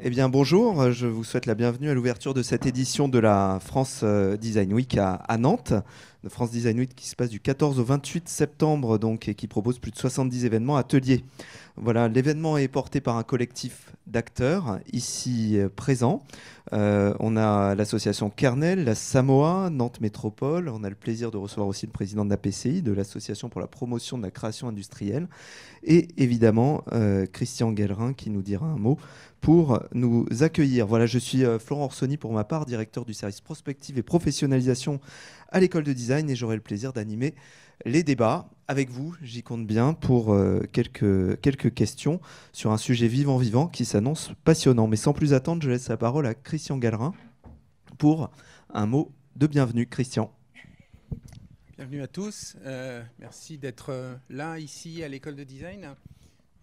Eh bien bonjour, je vous souhaite la bienvenue à l'ouverture de cette édition de la France Design Week à Nantes. De France Design Week qui se passe du 14 au 28 septembre donc, et qui propose plus de 70 événements ateliers. Voilà, l'événement est porté par un collectif d'acteurs ici présents. On a l'association Kernel, la Samoa, Nantes Métropole. On a le plaisir de recevoir aussi le président de la PCI, de l'Association pour la promotion de la création industrielle. Et évidemment, Christian Guellerin qui nous dira un mot pour nous accueillir. Voilà, je suis Florent Orsoni pour ma part, directeur du service prospective et professionnalisation à l'école de design, et j'aurai le plaisir d'animer les débats avec vous, j'y compte bien, pour quelques questions sur un sujet vivant qui s'annonce passionnant. Mais sans plus attendre, je laisse la parole à Christian Guellerin pour un mot de bienvenue. Christian. Bienvenue à tous. Merci d'être là, ici, à l'école de design,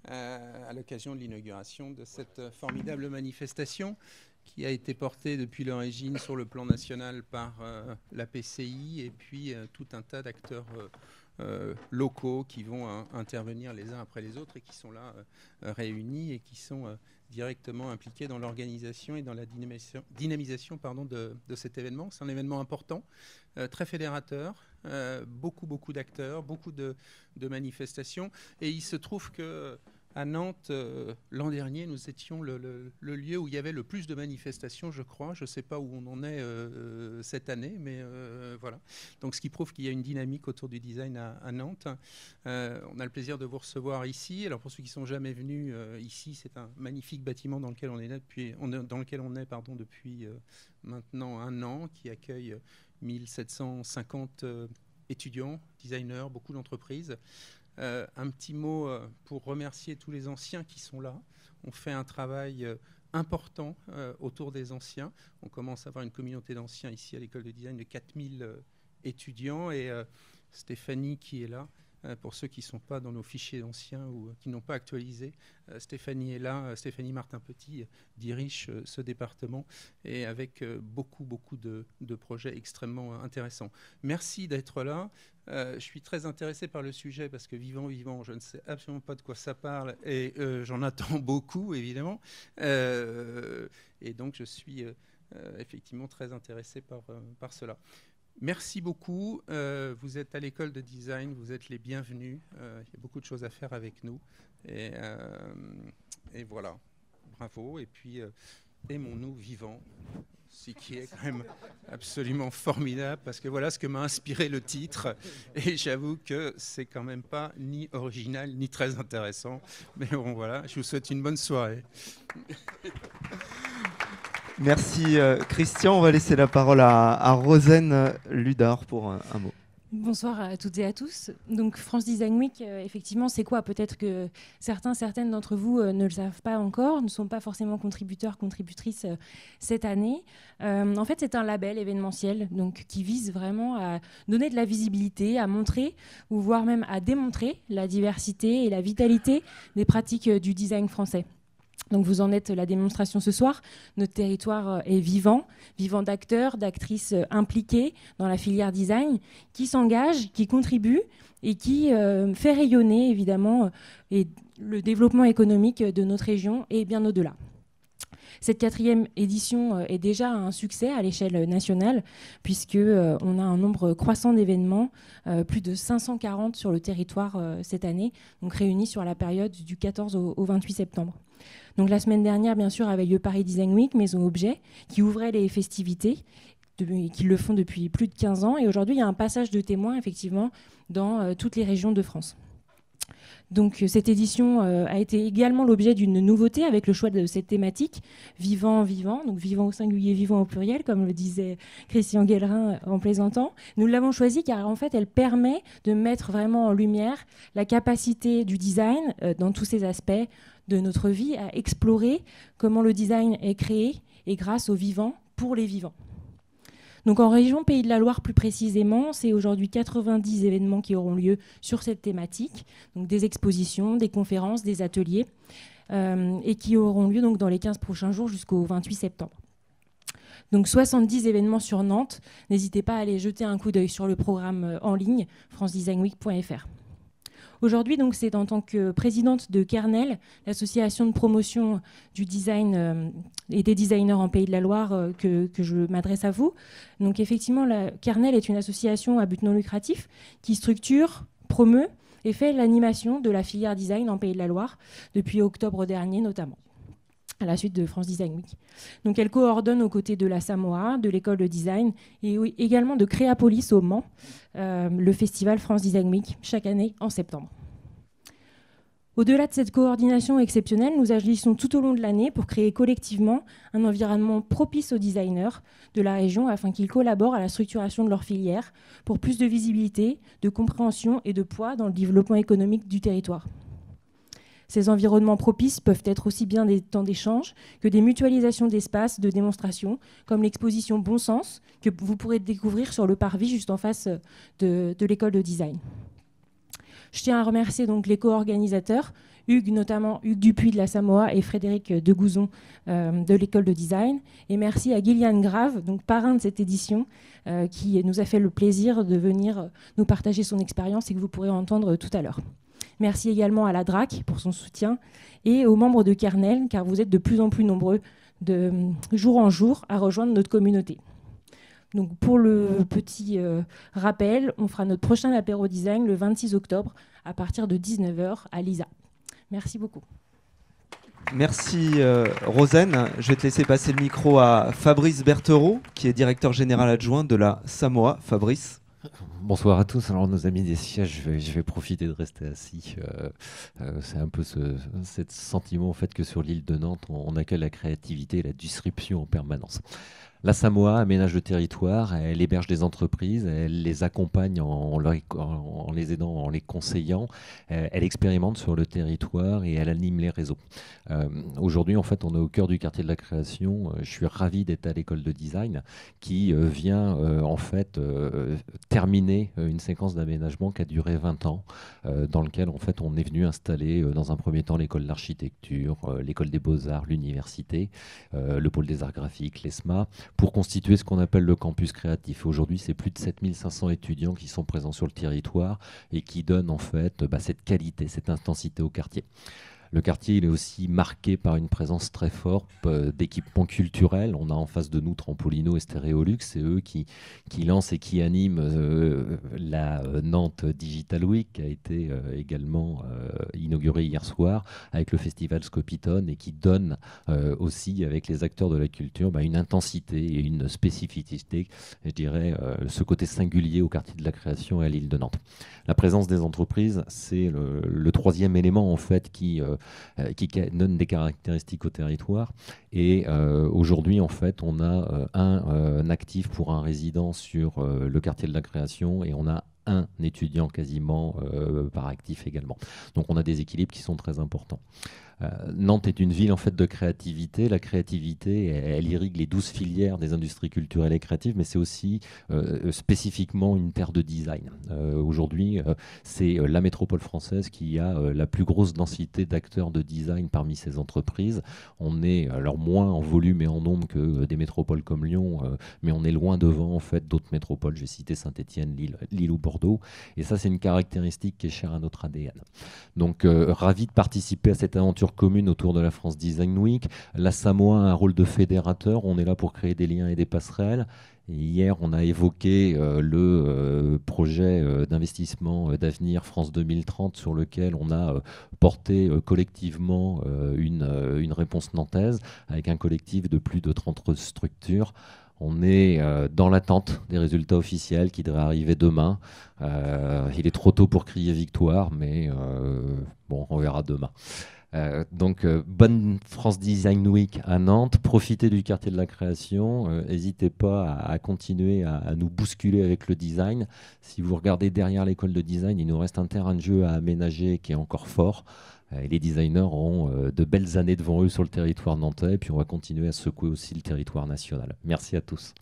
à l'occasion de l'inauguration de cette formidable manifestation qui a été portée depuis l'origine sur le plan national par la PCI et puis tout un tas d'acteurs locaux qui vont intervenir les uns après les autres et qui sont là réunis et qui sont directement impliqués dans l'organisation et dans la dynamisation de cet événement. C'est un événement important, très fédérateur, beaucoup d'acteurs, beaucoup de manifestations. Et il se trouve que à Nantes, l'an dernier, nous étions le lieu où il y avait le plus de manifestations, je crois. Je ne sais pas où on en est cette année, mais voilà. Donc, ce qui prouve qu'il y a une dynamique autour du design à Nantes. On a le plaisir de vous recevoir ici. Alors, pour ceux qui ne sont jamais venus ici, c'est un magnifique bâtiment dans lequel on est depuis maintenant un an, qui accueille 1750 étudiants, designers, beaucoup d'entreprises. Un petit mot pour remercier tous les anciens qui sont là. On fait un travail important autour des anciens. On commence à avoir une communauté d'anciens ici à l'école de design de 4000 étudiants. Et Stéphanie qui est là, pour ceux qui ne sont pas dans nos fichiers anciens ou qui n'ont pas actualisé, Stéphanie est là. Stéphanie Martin-Petit dirige ce département et avec beaucoup de projets extrêmement intéressants. Merci d'être là. Je suis très intéressé par le sujet parce que vivant, je ne sais absolument pas de quoi ça parle et j'en attends beaucoup, évidemment. Et donc, je suis effectivement très intéressé par cela. Merci beaucoup. Vous êtes à l'école de design, vous êtes les bienvenus. Il y a beaucoup de choses à faire avec nous. Et voilà, bravo. Et puis, aimons-nous vivants. Ce qui est quand même absolument formidable, parce que voilà ce que m'a inspiré le titre. Et j'avoue que c'est quand même pas ni original, ni très intéressant. Mais bon, voilà, je vous souhaite une bonne soirée. Merci Christian. On va laisser la parole à Rosen Ludard pour un mot. Bonsoir à toutes et à tous. Donc France Design Week, effectivement, c'est quoi? Peut-être que certaines d'entre vous ne le savent pas encore, ne sont pas forcément contributeurs, contributrices cette année. En fait, c'est un label événementiel donc, qui vise vraiment à donner de la visibilité, à montrer, ou voire même à démontrer la diversité et la vitalité des pratiques du design français. Donc vous en êtes la démonstration ce soir. Notre territoire est vivant d'acteurs, d'actrices impliqués dans la filière design, qui s'engagent, qui contribuent et qui fait rayonner évidemment le développement économique de notre région et bien au-delà. Cette 4e édition est déjà un succès à l'échelle nationale puisqu'on a un nombre croissant d'événements, plus de 540 sur le territoire cette année, donc réunis sur la période du 14 au 28 septembre. Donc la semaine dernière, bien sûr, avait lieu Paris Design Week, Maison Objet, qui ouvrait les festivités, qui le font depuis plus de 15 ans. Et aujourd'hui, il y a un passage de témoins, effectivement, dans toutes les régions de France. Donc cette édition a été également l'objet d'une nouveauté avec le choix de cette thématique vivant, donc vivant au singulier, vivant au pluriel, comme le disait Christian Guellerin en plaisantant. Nous l'avons choisie car en fait elle permet de mettre vraiment en lumière la capacité du design dans tous ses aspects de notre vie à explorer comment le design est créé et grâce aux vivants pour les vivants. Donc en région Pays de la Loire plus précisément, c'est aujourd'hui 90 événements qui auront lieu sur cette thématique, donc des expositions, des conférences, des ateliers, et qui auront lieu donc dans les 15 prochains jours jusqu'au 28 septembre. Donc 70 événements sur Nantes. N'hésitez pas à aller jeter un coup d'œil sur le programme en ligne, francedesignweek.fr. Aujourd'hui, donc, c'est en tant que présidente de Kernel, l'association de promotion du design et des designers en Pays de la Loire, que je m'adresse à vous. Donc, effectivement, Kernel est une association à but non lucratif qui structure, promeut et fait l'animation de la filière design en Pays de la Loire depuis octobre dernier notamment, à la suite de France Design Week. Donc elle coordonne aux côtés de la Samoa, de l'école de design et également de Créapolis au Mans, le festival France Design Week chaque année en septembre. Au-delà de cette coordination exceptionnelle, nous agissons tout au long de l'année pour créer collectivement un environnement propice aux designers de la région afin qu'ils collaborent à la structuration de leur filière pour plus de visibilité, de compréhension et de poids dans le développement économique du territoire. Ces environnements propices peuvent être aussi bien des temps d'échange que des mutualisations d'espaces de démonstration, comme l'exposition Bon Sens, que vous pourrez découvrir sur le parvis juste en face de l'école de design. Je tiens à remercier donc les co-organisateurs, notamment Hugues Dupuis de la Samoa et Frédéric Degouzon de l'école de design. Et merci à Gillian Grave, donc parrain de cette édition, qui nous a fait le plaisir de venir nous partager son expérience et que vous pourrez entendre tout à l'heure. Merci également à la DRAC pour son soutien et aux membres de Kernel, car vous êtes de plus en plus nombreux de jour en jour à rejoindre notre communauté. Donc pour le petit rappel, on fera notre prochain apéro design le 26 octobre à partir de 19h à l'ISA. Merci beaucoup. Merci Rosen. Je vais te laisser passer le micro à Fabrice Berthereau, qui est directeur général adjoint de la Samoa. Fabrice. Bonsoir à tous. Alors nos amis des sièges, je vais profiter de rester assis. C'est un peu ce sentiment en fait que sur l'île de Nantes, on accueille la créativité et la disruption en permanence. La Samoa aménage le territoire, elle héberge des entreprises, elle les accompagne en les aidant, en les conseillant, elle expérimente sur le territoire et elle anime les réseaux. Aujourd'hui, en fait, on est au cœur du quartier de la création. Je suis ravi d'être à l'école de design qui vient en fait terminer une séquence d'aménagement qui a duré 20 ans, dans lequel en fait on est venu installer dans un premier temps l'école d'architecture, l'école des beaux-arts, l'université, le pôle des arts graphiques, l'ESMA, pour constituer ce qu'on appelle le campus créatif. Aujourd'hui, c'est plus de 7500 étudiants qui sont présents sur le territoire et qui donnent en fait cette qualité, cette intensité au quartier. Le quartier, il est aussi marqué par une présence très forte d'équipements culturels. On a en face de nous Trampolino et Stéréolux, c'est eux qui lancent et qui animent la Nantes Digital Week, qui a été également inaugurée hier soir avec le festival Scopiton et qui donne aussi, avec les acteurs de la culture, une intensité et une spécificité, je dirais, ce côté singulier au quartier de la création et à l'île de Nantes. La présence des entreprises, c'est le troisième élément en fait qui donne des caractéristiques au territoire. Et aujourd'hui, en fait, on a un actif pour un résident sur le quartier de la création et on a un étudiant quasiment par actif également. Donc on a des équilibres qui sont très importants. Nantes est une ville en fait de créativité. La créativité, elle irrigue les 12 filières des industries culturelles et créatives, mais c'est aussi spécifiquement une terre de design. Aujourd'hui, c'est la métropole française qui a la plus grosse densité d'acteurs de design parmi ces entreprises. On est alors moins en volume et en nombre que des métropoles comme Lyon, mais on est loin devant en fait d'autres métropoles. J'ai cité Saint-Étienne, Lille ou Bordeaux. Et ça, c'est une caractéristique qui est chère à notre ADN. Donc, ravi de participer à cette aventure commune autour de la France Design Week. La Samoa a un rôle de fédérateur. On est là pour créer des liens et des passerelles. Et hier, on a évoqué le projet d'investissement d'avenir France 2030 sur lequel on a porté collectivement une réponse nantaise avec un collectif de plus de 30 structures. On est dans l'attente des résultats officiels qui devraient arriver demain. Il est trop tôt pour crier victoire, mais bon, on verra demain. Donc, bonne France Design Week à Nantes. Profitez du quartier de la création. N'hésitez pas à continuer à nous bousculer avec le design. Si vous regardez derrière l'école de design, il nous reste un terrain de jeu à aménager qui est encore fort. Et les designers auront de belles années devant eux sur le territoire nantais. Et puis, on va continuer à secouer aussi le territoire national. Merci à tous.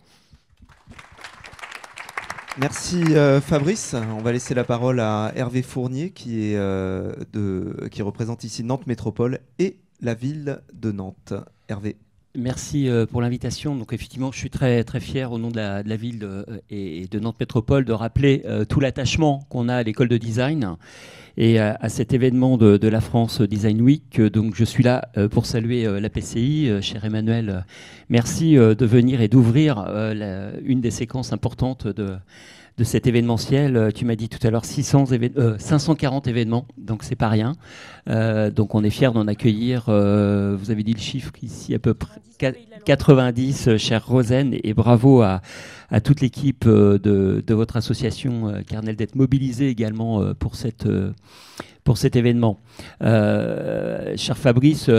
Merci Fabrice. On va laisser la parole à Hervé Fournier qui représente ici Nantes Métropole et la ville de Nantes. Hervé. Merci pour l'invitation. Donc effectivement, je suis très, très fier au nom de la ville et de Nantes Métropole de rappeler tout l'attachement qu'on a à l'école de design et à cet événement de la France Design Week. Donc je suis là pour saluer la PCI. Cher Emmanuel, merci de venir et d'ouvrir une des séquences importantes de cet événementiel. Tu m'as dit tout à l'heure 540 événements, donc c'est pas rien. Donc on est fiers d'en accueillir, vous avez dit le chiffre ici, à peu près 90, chère Rosen, et bravo à toute l'équipe de votre association Kernel d'être mobilisée également pour cet événement. Cher Fabrice,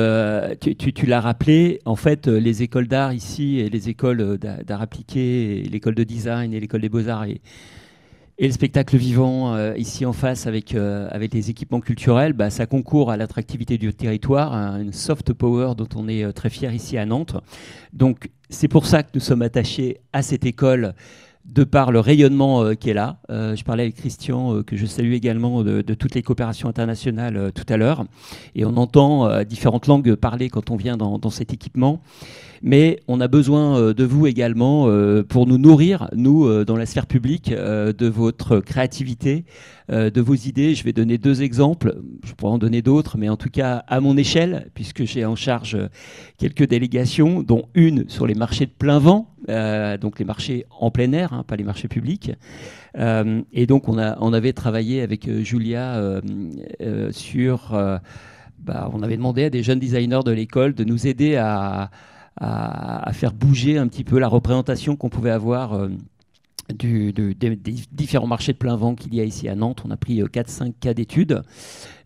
tu l'as rappelé, en fait, les écoles d'art ici et les écoles d'art appliqué, l'école de design et l'école des beaux-arts et le spectacle vivant ici en face avec les équipements culturels, ça concourt à l'attractivité du territoire, une soft power dont on est très fiers ici à Nantes. Donc c'est pour ça que nous sommes attachés à cette école de par le rayonnement qui est là. Je parlais avec Christian, que je salue également, de toutes les coopérations internationales tout à l'heure. Et on entend différentes langues parler quand on vient dans cet équipement. Mais on a besoin de vous également pour nous nourrir, nous, dans la sphère publique, de votre créativité, de vos idées. Je vais donner 2 exemples. Je pourrais en donner d'autres, mais en tout cas à mon échelle, puisque j'ai en charge quelques délégations, dont une sur les marchés de plein vent, donc les marchés en plein air, pas les marchés publics. Et donc on avait travaillé avec Julia sur... on avait demandé à des jeunes designers de l'école de nous aider à faire bouger un petit peu la représentation qu'on pouvait avoir des différents marchés de plein vent qu'il y a ici à Nantes. On a pris 4-5 cas d'études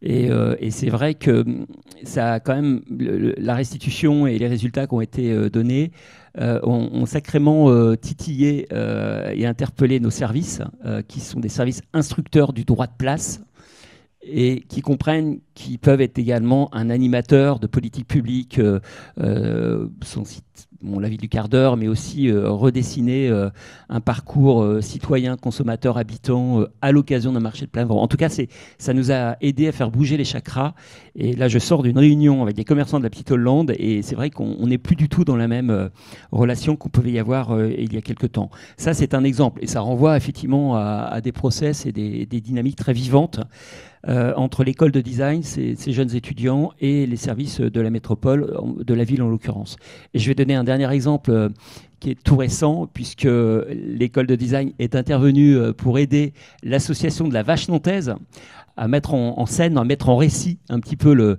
et c'est vrai que ça a quand même la restitution et les résultats qui ont été donnés ont sacrément titillé et interpellé nos services qui sont des services instructeurs du droit de place et qui comprennent qu'ils peuvent être également un animateur de politique publique, son site, la vie du quart d'heure, mais aussi redessiner un parcours citoyen, consommateur, habitant à l'occasion d'un marché de plein vent. En tout cas, ça nous a aidé à faire bouger les chakras. Et là, je sors d'une réunion avec des commerçants de la Petite Hollande et c'est vrai qu'on n'est plus du tout dans la même relation qu'on pouvait y avoir il y a quelques temps. Ça, c'est un exemple et ça renvoie effectivement à des process et des dynamiques très vivantes entre l'école de design, ces jeunes étudiants, et les services de la métropole, de la ville en l'occurrence. Et je vais donner un dernier exemple qui est tout récent, puisque l'école de design est intervenue pour aider l'association de la Vache Nantaise à mettre en scène, à mettre en récit un petit peu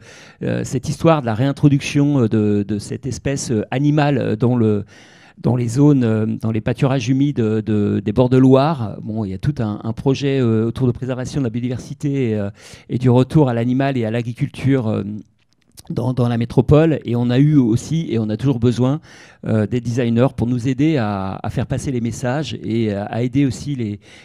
cette histoire de la réintroduction de cette espèce animale dans les zones, dans les pâturages humides des bords de Loire. Il y a tout un projet autour de préservation de la biodiversité et du retour à l'animal et à l'agriculture dans la métropole. Et on a eu aussi, et on a toujours besoin, des designers pour nous aider à faire passer les messages et à aider aussi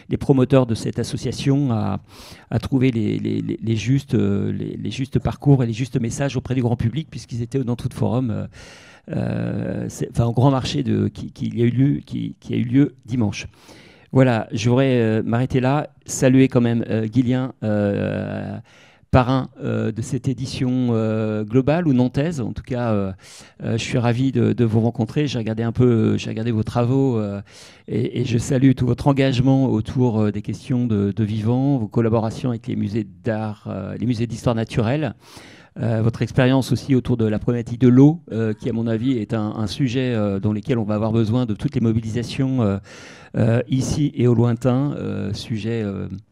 les promoteurs de cette association à trouver les justes parcours et les justes messages auprès du grand public, puisqu'ils étaient dans tout forum. Un grand marché qui a eu lieu dimanche. Voilà, je voudrais m'arrêter là, saluer quand même Guilien, parrain de cette édition globale ou nantaise. En tout cas, je suis ravi de vous rencontrer. J'ai regardé vos travaux et je salue tout votre engagement autour des questions de vivant, vos collaborations avec les musées d'art, les musées d'histoire naturelle. Votre expérience aussi autour de la problématique de l'eau, qui à mon avis est un sujet dans lequel on va avoir besoin de toutes les mobilisations ici et au lointain, sujet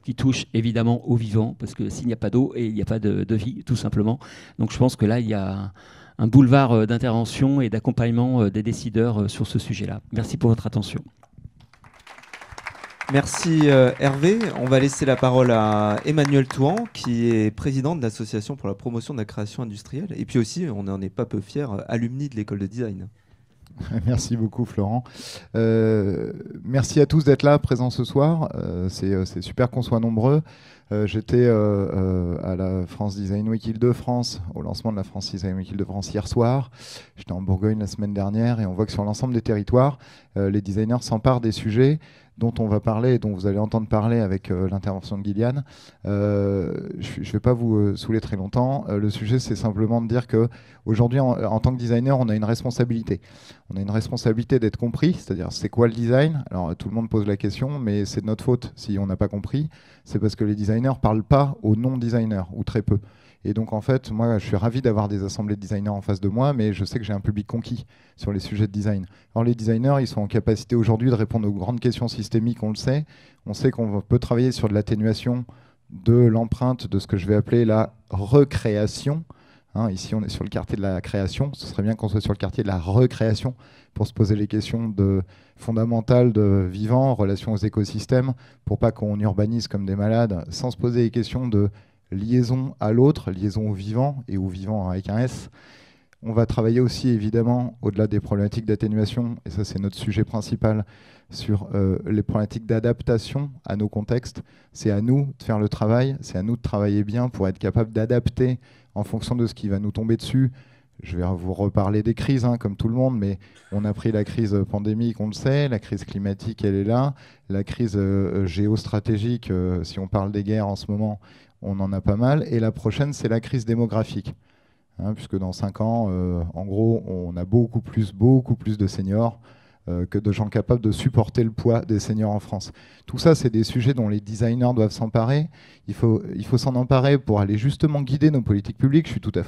qui touche évidemment au vivant, parce que s'il n'y a pas d'eau, et il n'y a pas de vie, tout simplement. Donc je pense que là, il y a un boulevard d'intervention et d'accompagnement des décideurs sur ce sujet-là. Merci pour votre attention. Merci Hervé. On va laisser la parole à Emmanuel Touan, qui est président de l'Association pour la promotion de la création industrielle. Et puis aussi, on n'en est pas peu fiers, alumni de l'école de design. Merci beaucoup Florent. Merci à tous d'être là, présents ce soir. C'est super qu'on soit nombreux. J'étais à la France Design Week Île-de-France, au lancement de la France Design Week Île-de-France hier soir. J'étais en Bourgogne la semaine dernière et on voit que sur l'ensemble des territoires, les designers s'emparent des sujets dont on va parler et dont vous allez entendre parler avec l'intervention de Gillian. Je ne vais pas vous saouler très longtemps. Le sujet, c'est simplement de dire qu'aujourd'hui, en tant que designer, on a une responsabilité. On a une responsabilité d'être compris, c'est-à-dire c'est quoi le design? Alors tout le monde pose la question, mais c'est de notre faute si on n'a pas compris. C'est parce que les designers ne parlent pas aux non-designers, ou très peu. Et donc en fait, moi je suis ravi d'avoir des assemblées de designers en face de moi, mais je sais que j'ai un public conquis sur les sujets de design. Alors les designers, ils sont en capacité aujourd'hui de répondre aux grandes questions systémiques, on le sait. On sait qu'on peut travailler sur de l'atténuation de l'empreinte de ce que je vais appeler la recréation. Ici on est sur le quartier de la création, ce serait bien qu'on soit sur le quartier de la recréation pour se poser les questions fondamentales de vivant, relation aux écosystèmes, pour pas qu'on urbanise comme des malades, sans se poser les questions de liaison à l'autre, liaison au vivant, et au vivant avec un S. On va travailler aussi, évidemment, au-delà des problématiques d'atténuation, et ça c'est notre sujet principal, sur les problématiques d'adaptation à nos contextes. C'est à nous de faire le travail, c'est à nous de travailler bien pour être capable d'adapter en fonction de ce qui va nous tomber dessus. Je vais vous reparler des crises, comme tout le monde, mais on a pris la crise pandémique, on le sait, la crise climatique, elle est là, la crise géostratégique, si on parle des guerres en ce moment, on en a pas mal. Et la prochaine, c'est la crise démographique. Puisque dans 5 ans, en gros, on a beaucoup plus de seniors que de gens capables de supporter le poids des seniors en France. Tout ça, c'est des sujets dont les designers doivent s'emparer. Il faut s'en emparer pour aller justement guider nos politiques publiques. Je suis tout à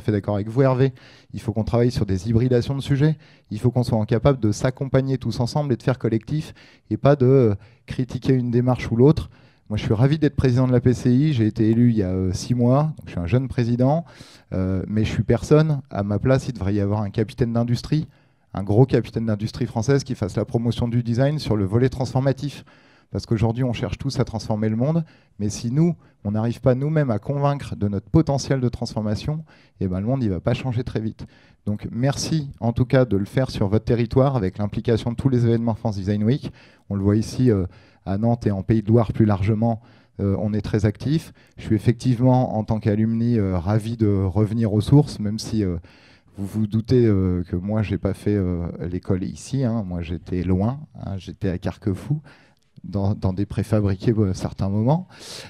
fait d'accord avec vous, Hervé. Il faut qu'on travaille sur des hybridations de sujets. Il faut qu'on soit capable de s'accompagner tous ensemble et de faire collectif, et pas de critiquer une démarche ou l'autre. Moi, je suis ravi d'être président de la PCI. J'ai été élu il y a 6 mois. Donc je suis un jeune président, mais je suis personne. À ma place, il devrait y avoir un capitaine d'industrie, un gros capitaine d'industrie française qui fasse la promotion du design sur le volet transformatif. Parce qu'aujourd'hui, on cherche tous à transformer le monde, mais si nous, on n'arrive pas nous-mêmes à convaincre de notre potentiel de transformation, le monde ne va pas changer très vite. Donc merci en tout cas de le faire sur votre territoire avec l'implication de tous les événements France Design Week. On le voit ici à Nantes et en Pays de Loire plus largement, on est très actifs. Je suis effectivement, en tant qu'alumni, ravi de revenir aux sources, même si vous vous doutez que moi, je n'ai pas fait l'école ici. Moi, j'étais loin, j'étais à Carquefou, dans des préfabriqués à certains moments.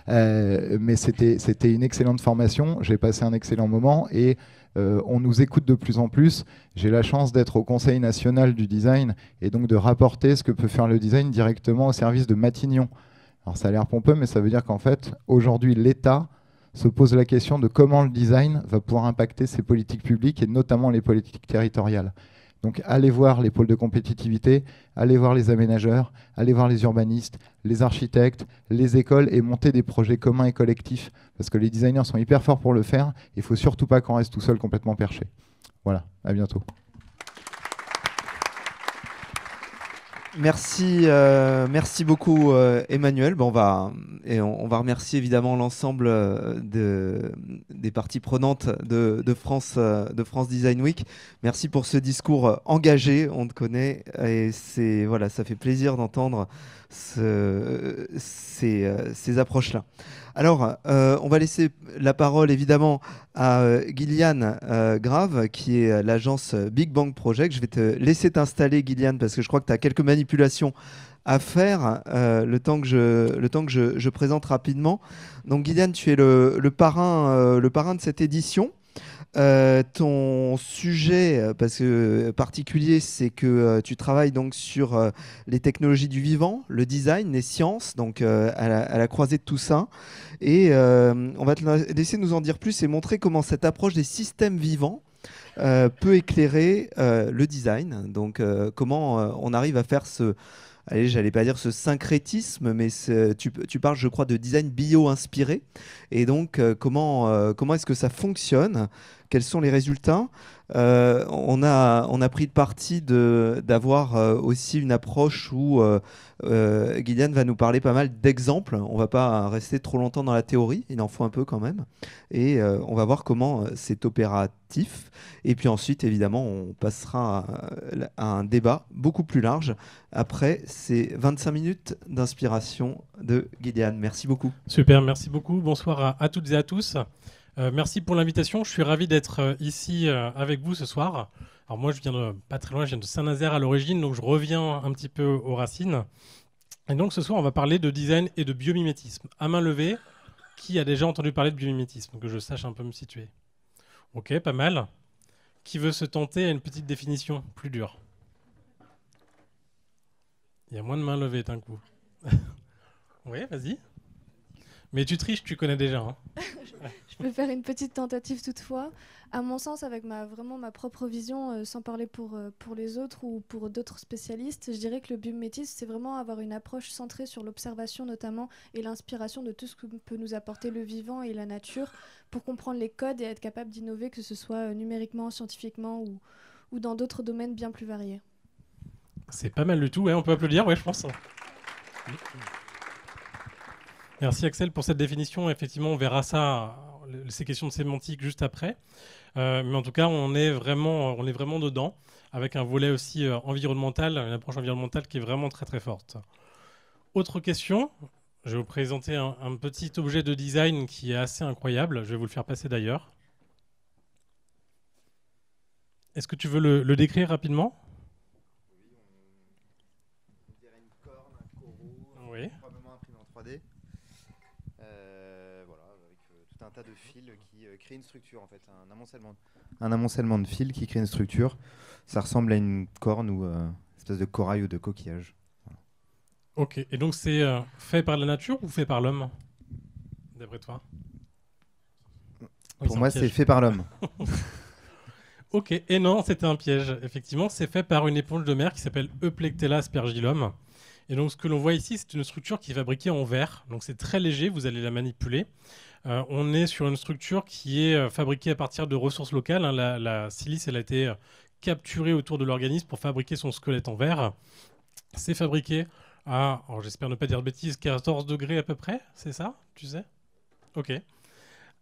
Mais c'était une excellente formation. J'ai passé un excellent moment et on nous écoute de plus en plus. J'ai la chance d'être au Conseil national du design et donc de rapporter ce que peut faire le design directement au service de Matignon. Alors ça a l'air pompeux, mais ça veut dire qu'en fait, aujourd'hui, l'État se pose la question de comment le design va pouvoir impacter ses politiques publiques et notamment les politiques territoriales. Donc allez voir les pôles de compétitivité, allez voir les aménageurs, allez voir les urbanistes, les architectes, les écoles et monter des projets communs et collectifs parce que les designers sont hyper forts pour le faire. Il ne faut surtout pas qu'on reste tout seul complètement perché. Voilà, à bientôt. Merci beaucoup Emmanuel. On va remercier évidemment l'ensemble des parties prenantes de France Design Week. Merci pour ce discours engagé, on te connaît et ça fait plaisir d'entendre ces approches-là. Alors, on va laisser la parole évidemment à Gillian Grave, qui est l'agence Big Bang Project. Je vais te laisser t'installer, Gillian, parce que je crois que tu as quelques manipulations à faire le temps que je présente rapidement. Donc, Gillian, tu es le parrain de cette édition. Ton sujet particulier, c'est que tu travailles donc sur les technologies du vivant, le design, les sciences, donc à la croisée de tout ça. Et on va te laisser nous en dire plus et montrer comment cette approche des systèmes vivants peut éclairer le design. Donc comment on arrive à faire j'allais pas dire ce syncrétisme, mais tu parles, je crois, de design bio-inspiré. Et donc, comment est-ce que ça fonctionne? Quels sont les résultats? On a pris le parti d'avoir aussi une approche où Gillian va nous parler pas mal d'exemples. On ne va pas rester trop longtemps dans la théorie, il en faut un peu quand même. Et on va voir comment c'est opératif. Et puis ensuite, évidemment, on passera à un débat beaucoup plus large après ces 25 minutes d'inspiration de Gillian. Merci beaucoup. Super, merci beaucoup. Bonsoir à toutes et à tous. Merci pour l'invitation. Je suis ravi d'être ici avec vous ce soir. Alors moi, je viens de pas très loin, je viens de Saint-Nazaire à l'origine, donc je reviens un petit peu aux racines. Et donc ce soir, on va parler de design et de biomimétisme. À main levée, qui a déjà entendu parler de biomimétisme? Que je sache un peu me situer. Ok, pas mal. Qui veut se tenter à une petite définition plus dure? Il y a moins de mains levées d'un coup. Oui, vas-y. Mais tu triches, tu connais déjà. Hein. Je peux faire une petite tentative toutefois. À mon sens, avec vraiment ma propre vision, sans parler pour les autres ou pour d'autres spécialistes, je dirais que le biomimétisme, c'est vraiment avoir une approche centrée sur l'observation notamment et l'inspiration de tout ce que peut nous apporter le vivant et la nature pour comprendre les codes et être capable d'innover, que ce soit numériquement, scientifiquement ou dans d'autres domaines bien plus variés. C'est pas mal du tout, ouais, on peut applaudir, ouais, je pense. Merci Axel pour cette définition. Effectivement, on verra ça, ces questions de sémantique juste après. Mais en tout cas, on est vraiment dedans, avec un volet aussi environnemental, une approche environnementale qui est vraiment très très forte. Autre question, je vais vous présenter un petit objet de design qui est assez incroyable. Je vais vous le faire passer d'ailleurs. Est-ce que tu veux le décrire rapidement? On dirait une corne, un coraux, Oui. probablement imprimé en 3D. Voilà, avec tout un tas de fils qui créent une structure en fait, un amoncellement de fils qui crée une structure. Ça ressemble à une corne ou une espèce de corail ou de coquillage. Voilà. Ok, et donc c'est fait par la nature ou fait par l'homme, d'après toi? Pour moi, c'est fait par l'homme. Ok, et non, c'était un piège. Effectivement, c'est fait par une éponge de mer qui s'appelle Euplectella aspergillum. Et donc, ce que l'on voit ici, c'est une structure qui est fabriquée en verre. Donc, c'est très léger, vous allez la manipuler. On est sur une structure qui est fabriquée à partir de ressources locales. Hein. La silice, elle a été capturée autour de l'organisme pour fabriquer son squelette en verre. C'est fabriqué à, alors j'espère ne pas dire de bêtises, 14 degrés à peu près, c'est ça? Tu sais? Ok.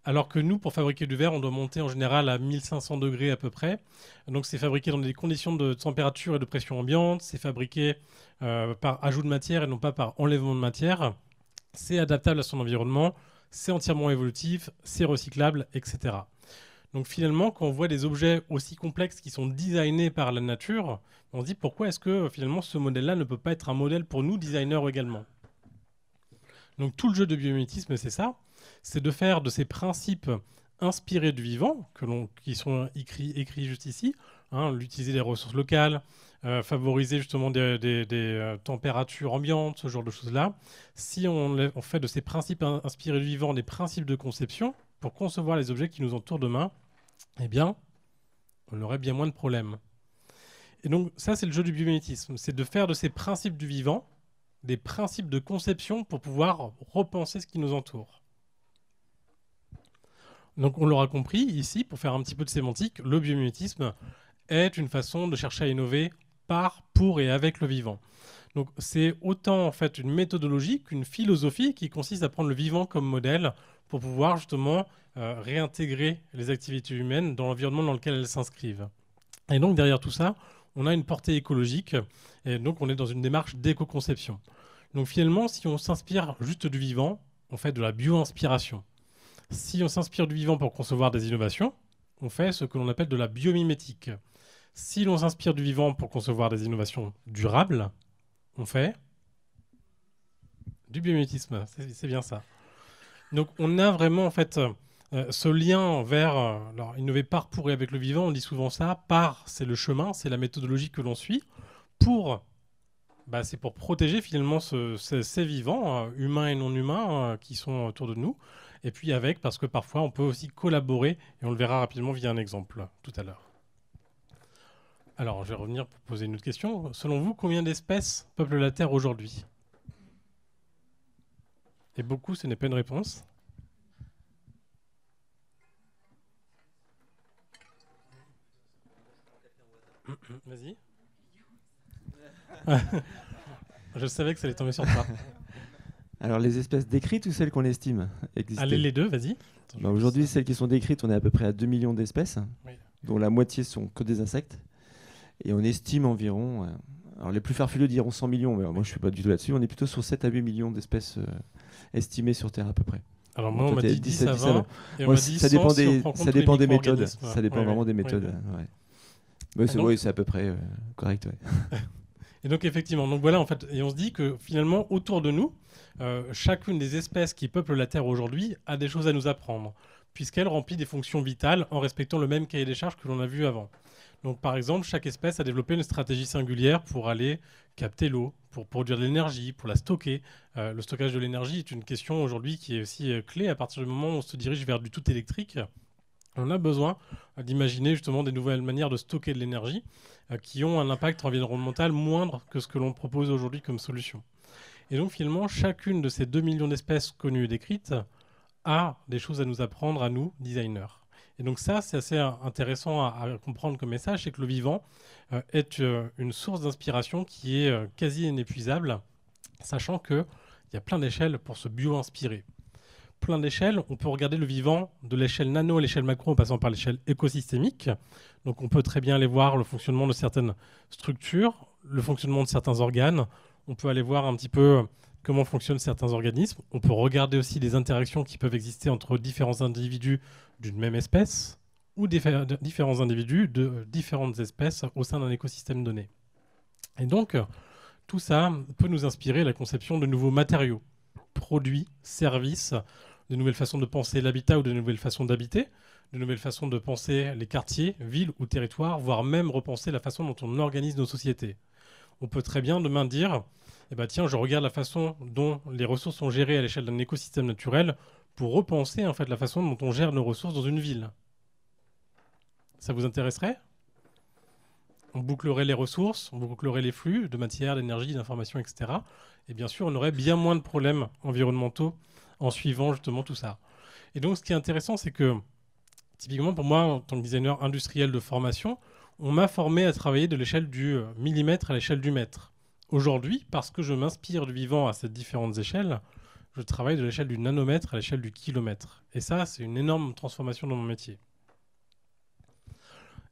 Alors que nous, pour fabriquer du verre, on doit monter en général à 1500 degrés à peu près. Donc c'est fabriqué dans des conditions de température et de pression ambiante. C'est fabriqué par ajout de matière et non pas par enlèvement de matière. C'est adaptable à son environnement. C'est entièrement évolutif. C'est recyclable, etc. Donc finalement, quand on voit des objets aussi complexes qui sont designés par la nature, on se dit pourquoi est-ce que finalement ce modèle-là ne peut pas être un modèle pour nous, designers également. Donc tout le jeu de biomimétisme, c'est ça. C'est de faire de ces principes inspirés du vivant, qui sont écrits juste ici, hein, l'utiliser des ressources locales, favoriser justement des températures ambiantes, ce genre de choses-là. Si on fait de ces principes inspirés du vivant des principes de conception, pour concevoir les objets qui nous entourent demain, eh bien, on aurait bien moins de problèmes. Et donc ça, c'est le jeu du biomimétisme, c'est de faire de ces principes du vivant des principes de conception pour pouvoir repenser ce qui nous entoure. Donc on l'aura compris, ici, pour faire un petit peu de sémantique, le biomimétisme est une façon de chercher à innover par, pour et avec le vivant. Donc c'est autant en fait une méthodologie qu'une philosophie qui consiste à prendre le vivant comme modèle pour pouvoir justement réintégrer les activités humaines dans l'environnement dans lequel elles s'inscrivent. Et donc derrière tout ça, on a une portée écologique et donc on est dans une démarche d'éco-conception. Donc finalement, si on s'inspire juste du vivant, on fait de la bio-inspiration. Si on s'inspire du vivant pour concevoir des innovations, on fait ce que l'on appelle de la biomimétique. Si l'on s'inspire du vivant pour concevoir des innovations durables, on fait du biomimétisme. C'est bien ça. Donc on a vraiment en fait ce lien vers alors, innover par, pour et avec le vivant. On dit souvent ça. Par, c'est le chemin, c'est la méthodologie que l'on suit. Pour, c'est pour protéger finalement ces vivants, humains et non humains, qui sont autour de nous. Et puis avec, parce que parfois on peut aussi collaborer, et on le verra rapidement via un exemple tout à l'heure. Alors, je vais revenir pour poser une autre question. Selon vous, combien d'espèces peuplent la Terre aujourd'hui? Et beaucoup, ce n'est pas une réponse. Vas-y. Je savais que ça allait tomber sur toi. Alors, les espèces décrites ou celles qu'on estime exister? Allez, les deux, vas-y. Aujourd'hui, celles qui sont décrites, on est à peu près à 2 millions d'espèces, oui, dont la moitié sont que des insectes. Et on estime environ, alors les plus farfelus diront 100 millions, mais moi je ne suis pas du tout là-dessus, on est plutôt sur 7 à 8 millions d'espèces estimées sur Terre à peu près. Alors moi, on m'a dit 10 à 20, et on ouais, m'a dit ça 100 dépend si on prend compte ça dépend les des méthodes, micro-organismes. ça dépend vraiment des méthodes. Ouais. Ouais, Donc, c'est à peu près correct. Ouais. Et donc effectivement, donc voilà en fait, et on se dit que finalement autour de nous, chacune des espèces qui peuplent la Terre aujourd'hui a des choses à nous apprendre, puisqu'elle remplit des fonctions vitales en respectant le même cahier des charges que l'on a vu avant. Donc par exemple, chaque espèce a développé une stratégie singulière pour aller capter l'eau, pour produire de l'énergie, pour la stocker. Le stockage de l'énergie est une question aujourd'hui qui est aussi clé à partir du moment où on se dirige vers du tout électrique. On a besoin d'imaginer justement des nouvelles manières de stocker de l'énergie qui ont un impact environnemental moindre que ce que l'on propose aujourd'hui comme solution. Et donc finalement, chacune de ces 2 millions d'espèces connues et décrites a des choses à nous apprendre à nous, designers. Et donc ça, c'est assez intéressant à comprendre comme message, c'est que le vivant est une source d'inspiration qui est quasi inépuisable, sachant qu'il y a plein d'échelles pour se bio-inspirer. Plein d'échelles, on peut regarder le vivant de l'échelle nano à l'échelle macro en passant par l'échelle écosystémique. Donc on peut très bien aller voir le fonctionnement de certaines structures, le fonctionnement de certains organes. On peut aller voir un petit peu comment fonctionnent certains organismes. On peut regarder aussi les interactions qui peuvent exister entre différents individus d'une même espèce ou différents individus de différentes espèces au sein d'un écosystème donné. Et donc, tout ça peut nous inspirer la conception de nouveaux matériaux, produits, services, de nouvelles façons de penser l'habitat ou de nouvelles façons d'habiter, de nouvelles façons de penser les quartiers, villes ou territoires, voire même repenser la façon dont on organise nos sociétés. On peut très bien demain dire eh ben tiens, je regarde la façon dont les ressources sont gérées à l'échelle d'un écosystème naturel pour repenser en fait la façon dont on gère nos ressources dans une ville. Ça vous intéresserait ? On bouclerait les ressources, on bouclerait les flux de matière, d'énergie, d'informations, etc. Et bien sûr, on aurait bien moins de problèmes environnementaux en suivant justement tout ça. Et donc, ce qui est intéressant, c'est que typiquement pour moi, en tant que designer industriel de formation, on m'a formé à travailler de l'échelle du millimètre à l'échelle du mètre. Aujourd'hui, parce que je m'inspire du vivant à ces différentes échelles, je travaille de l'échelle du nanomètre à l'échelle du kilomètre. Et ça, c'est une énorme transformation dans mon métier.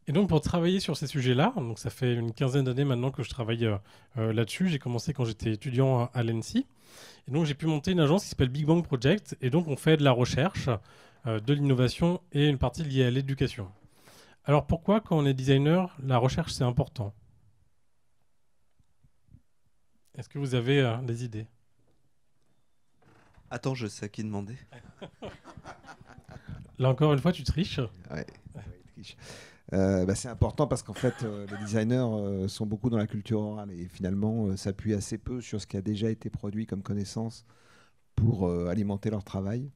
Et donc, pour travailler sur ces sujets-là, donc ça fait une quinzaine d'années maintenant que je travaille là-dessus. J'ai commencé quand j'étais étudiant à l'ENSI. Et donc, j'ai pu monter une agence qui s'appelle Big Bang Project. Et donc, on fait de la recherche, de l'innovation et une partie liée à l'éducation. Alors, pourquoi, quand on est designer, la recherche, c'est important ? Est-ce que vous avez des idées ? Attends, je sais à qui demander. Là encore une fois, tu triches. Ouais, il triche. C'est important parce qu'en fait, les designers sont beaucoup dans la culture orale et finalement s'appuient assez peu sur ce qui a déjà été produit comme connaissance pour alimenter leur travail.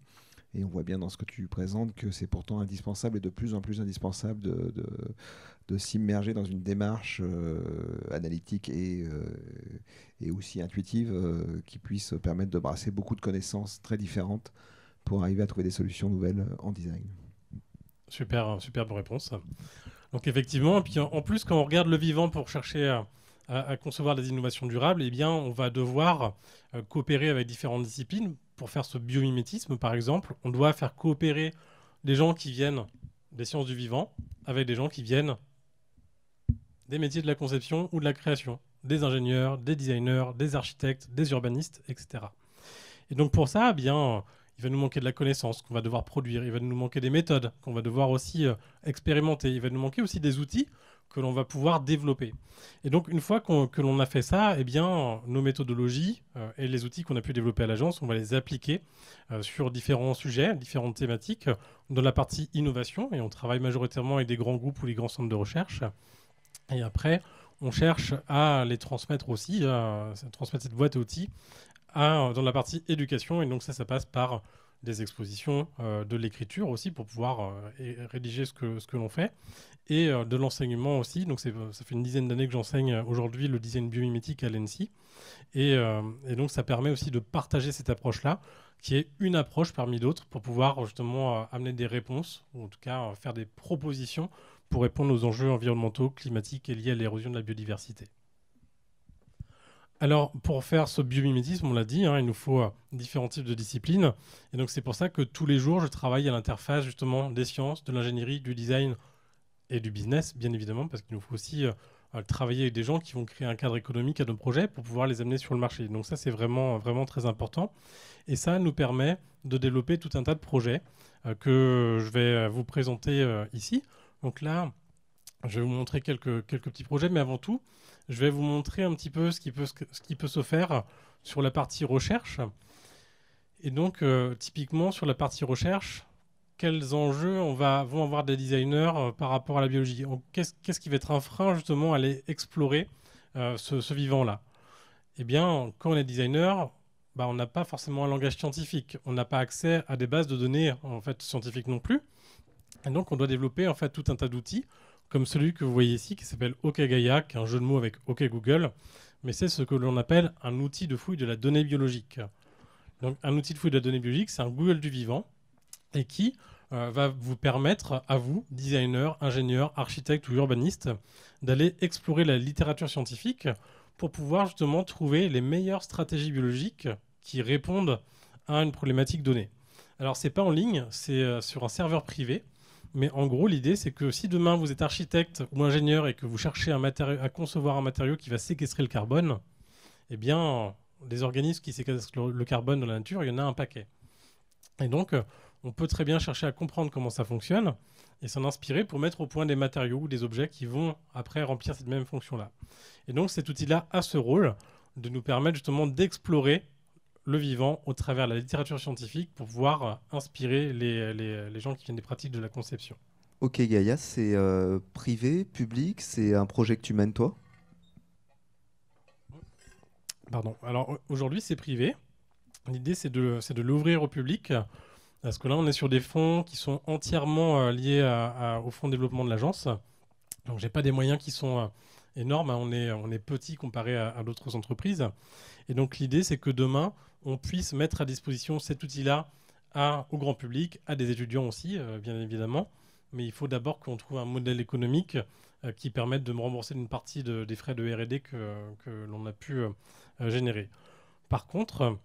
Et on voit bien dans ce que tu présentes que c'est pourtant indispensable et de plus en plus indispensable de s'immerger dans une démarche analytique et aussi intuitive qui puisse permettre de brasser beaucoup de connaissances très différentes pour arriver à trouver des solutions nouvelles en design. Superbe réponse. Donc effectivement, et puis en plus, quand on regarde le vivant pour chercher à concevoir des innovations durables, eh bien, on va devoir coopérer avec différentes disciplines. Pour faire ce biomimétisme, par exemple, on doit faire coopérer des gens qui viennent des sciences du vivant avec des gens qui viennent des métiers de la conception ou de la création, des ingénieurs, des designers, des architectes, des urbanistes, etc. Et donc pour ça, eh bien, il va nous manquer de la connaissance qu'on va devoir produire, il va nous manquer des méthodes qu'on va devoir aussi expérimenter, il va nous manquer aussi des outils que l'on va pouvoir développer. Et donc, une fois que l'on a fait ça, eh bien, nos méthodologies et les outils qu'on a pu développer à l'agence, on va les appliquer sur différents sujets, différentes thématiques, dans la partie innovation, et on travaille majoritairement avec des grands groupes ou les grands centres de recherche. Et après, on cherche à les transmettre aussi, à transmettre cette boîte à outils dans la partie éducation, et donc ça passe par des expositions, de l'écriture aussi pour pouvoir rédiger ce que l'on fait, et de l'enseignement aussi. Donc ça fait une dizaine d'années que j'enseigne aujourd'hui le design biomimétique à l'ENSI, et donc ça permet aussi de partager cette approche-là, qui est une approche parmi d'autres pour pouvoir justement amener des réponses, ou en tout cas faire des propositions pour répondre aux enjeux environnementaux, climatiques et liés à l'érosion de la biodiversité. Alors, pour faire ce biomimétisme, on l'a dit, il nous faut différents types de disciplines. Et donc, c'est pour ça que tous les jours, je travaille à l'interface justement des sciences, de l'ingénierie, du design et du business, bien évidemment, parce qu'il nous faut aussi travailler avec des gens qui vont créer un cadre économique à nos projets pour pouvoir les amener sur le marché. Donc ça, c'est vraiment, vraiment très important. Et ça nous permet de développer tout un tas de projets que je vais vous présenter ici. Donc là, Je vais vous montrer quelques petits projets, mais avant tout, je vais vous montrer un petit peu ce qui peut se faire sur la partie recherche. Et donc, typiquement, sur la partie recherche, quels enjeux vont avoir des designers par rapport à la biologie? Qu'est-ce qui va être un frein, justement, à aller explorer ce vivant-là? Eh bien, quand on est designer, on n'a pas forcément un langage scientifique. On n'a pas accès à des bases de données en fait, scientifiques non plus. Et donc, on doit développer en fait, tout un tas d'outils, comme celui que vous voyez ici, qui s'appelle OkGaia, qui est un jeu de mots avec OK Google. Mais c'est ce que l'on appelle un outil de fouille de la donnée biologique. Donc, un outil de fouille de la donnée biologique, c'est un Google du vivant, et qui va vous permettre, à vous, designers, ingénieurs, architectes ou urbanistes, d'aller explorer la littérature scientifique pour pouvoir justement trouver les meilleures stratégies biologiques qui répondent à une problématique donnée. Alors, ce n'est pas en ligne, c'est sur un serveur privé. Mais en gros, l'idée, c'est que si demain vous êtes architecte ou ingénieur et que vous cherchez à concevoir un matériau qui va séquestrer le carbone, eh bien, des organismes qui séquestrent le carbone dans la nature, il y en a un paquet. Et donc, on peut très bien chercher à comprendre comment ça fonctionne et s'en inspirer pour mettre au point des matériaux ou des objets qui vont après remplir cette même fonction-là. Et donc, cet outil-là a ce rôle de nous permettre justement d'explorer le vivant au travers de la littérature scientifique pour pouvoir inspirer les gens qui viennent des pratiques de la conception. OkGaia, c'est privé, public, c'est un projet que tu mènes toi? Pardon. Alors aujourd'hui, c'est privé. L'idée, c'est de l'ouvrir au public. Parce que là, on est sur des fonds qui sont entièrement liés au fonds de développement de l'agence. Donc, j'ai pas des moyens qui sont énormes. Hein. On est petit comparé à d'autres entreprises. Et donc, l'idée, c'est que demain, on puisse mettre à disposition cet outil-là au grand public, à des étudiants aussi, bien évidemment. Mais il faut d'abord qu'on trouve un modèle économique qui permette de me rembourser une partie des frais de R&D que l'on a pu générer. Par contre,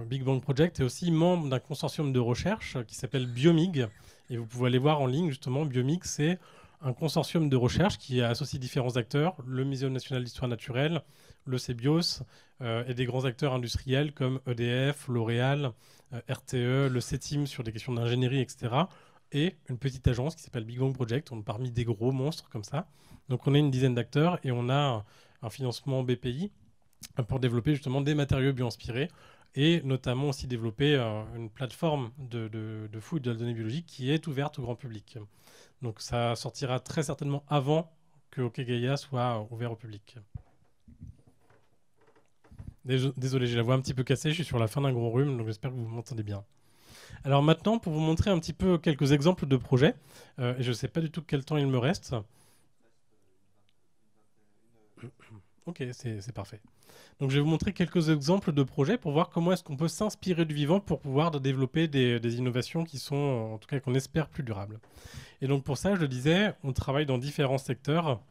Big Bang Project est aussi membre d'un consortium de recherche qui s'appelle Biomig. Et vous pouvez aller voir en ligne, justement, Biomig, c'est un consortium de recherche qui associe différents acteurs, le Muséum national d'histoire naturelle, le CEBIOS, et des grands acteurs industriels comme EDF, L'Oréal, RTE, le CETIM sur des questions d'ingénierie, etc. Et une petite agence qui s'appelle Big Bang Project, on est parmi des gros monstres comme ça. Donc on est une dizaine d'acteurs et on a un financement BPI pour développer justement des matériaux bio-inspirés et notamment aussi développer une plateforme de fouille de la donnée biologique qui est ouverte au grand public. Donc ça sortira très certainement avant que OkGaia soit ouvert au public. Désolé, j'ai la voix un petit peu cassée, je suis sur la fin d'un gros rhume, donc j'espère que vous m'entendez bien. Alors maintenant, pour vous montrer un petit peu quelques exemples de projets, et je ne sais pas du tout quel temps il me reste. Ok, c'est parfait. Donc je vais vous montrer quelques exemples de projets pour voir comment est-ce qu'on peut s'inspirer du vivant pour pouvoir développer des innovations qui sont, en tout cas qu'on espère, plus durables. Et donc pour ça, je le disais, on travaille dans différents secteurs.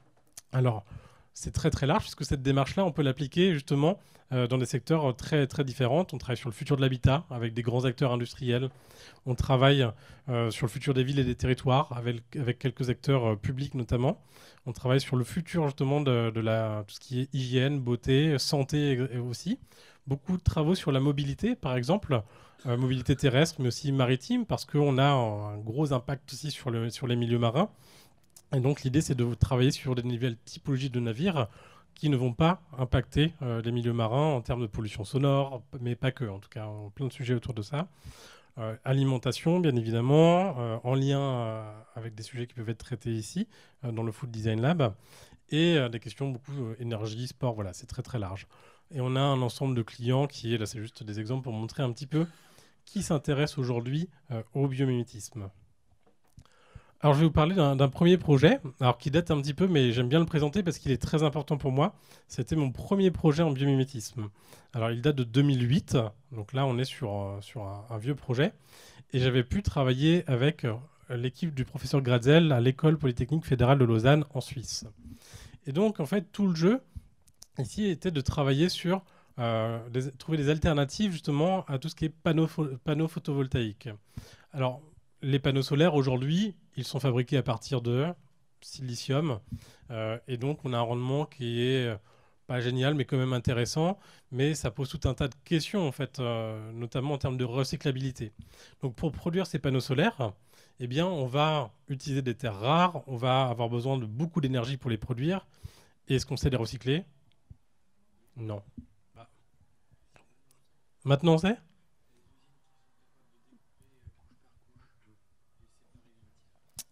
Alors, c'est très très large puisque cette démarche-là, on peut l'appliquer justement dans des secteurs très très différents. On travaille sur le futur de l'habitat avec des grands acteurs industriels. On travaille sur le futur des villes et des territoires avec quelques acteurs publics notamment. On travaille sur le futur justement de tout ce qui est hygiène, beauté, santé aussi. Beaucoup de travaux sur la mobilité, par exemple, mobilité terrestre mais aussi maritime parce qu'on a un gros impact aussi sur les milieux marins. Et donc l'idée, c'est de travailler sur des nouvelles typologies de navires qui ne vont pas impacter les milieux marins en termes de pollution sonore, mais pas que, en tout cas, plein de sujets autour de ça. Alimentation, bien évidemment, en lien avec des sujets qui peuvent être traités ici, dans le Food Design Lab, et des questions beaucoup énergie, sport, voilà, c'est très très large. Et on a un ensemble de clients qui est, là c'est juste des exemples pour montrer un petit peu qui s'intéresse aujourd'hui au biomimétisme. Alors, je vais vous parler d'un premier projet, alors qui date un petit peu, mais j'aime bien le présenter parce qu'il est très important pour moi. C'était mon premier projet en biomimétisme. Alors, il date de 2008, donc là, on est sur un vieux projet. Et j'avais pu travailler avec l'équipe du professeur Gratzel à l'École Polytechnique Fédérale de Lausanne, en Suisse. Et donc, en fait, tout le jeu, ici, était de travailler sur trouver des alternatives, justement, à tout ce qui est panneaux photovoltaïques. Alors, les panneaux solaires, aujourd'hui, ils sont fabriqués à partir de silicium. Et donc, on a un rendement qui est pas génial, mais quand même intéressant. Mais ça pose tout un tas de questions, en fait, notamment en termes de recyclabilité. Donc, pour produire ces panneaux solaires, eh bien, on va utiliser des terres rares, on va avoir besoin de beaucoup d'énergie pour les produire. Et est-ce qu'on sait les recycler? Non. Bah. Maintenant, on sait?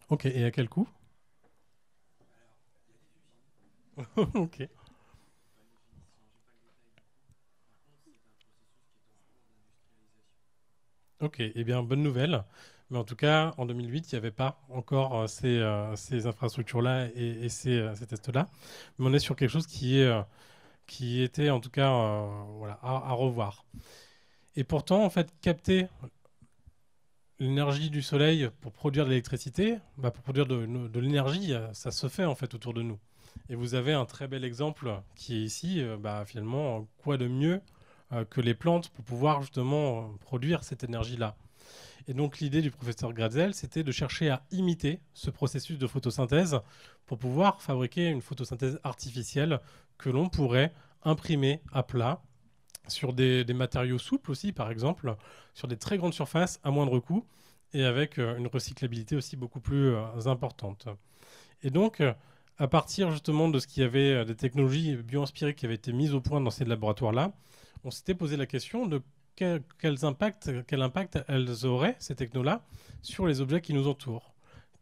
Ok, et à quel coût? Ok. Ok, eh bien, bonne nouvelle. Mais en tout cas, en 2008, il n'y avait pas encore ces infrastructures-là et ces tests-là. Mais on est sur quelque chose qui était en tout cas voilà, à revoir. Et pourtant, en fait, capter l'énergie du soleil pour produire de l'électricité, bah, pour produire de l'énergie, ça se fait en fait autour de nous. Et vous avez un très bel exemple qui est ici. Bah, finalement, quoi de mieux que les plantes pour pouvoir justement produire cette énergie-là. Et donc l'idée du professeur Gratzel, c'était de chercher à imiter ce processus de photosynthèse pour pouvoir fabriquer une photosynthèse artificielle que l'on pourrait imprimer à plat sur des matériaux souples aussi, par exemple, sur des très grandes surfaces à moindre coût et avec une recyclabilité aussi beaucoup plus importante. Et donc, à partir justement de ce qu'il y avait des technologies bio-inspirées qui avaient été mises au point dans ces laboratoires-là, on s'était posé la question de quel impact elles auraient, ces technos-là, sur les objets qui nous entourent.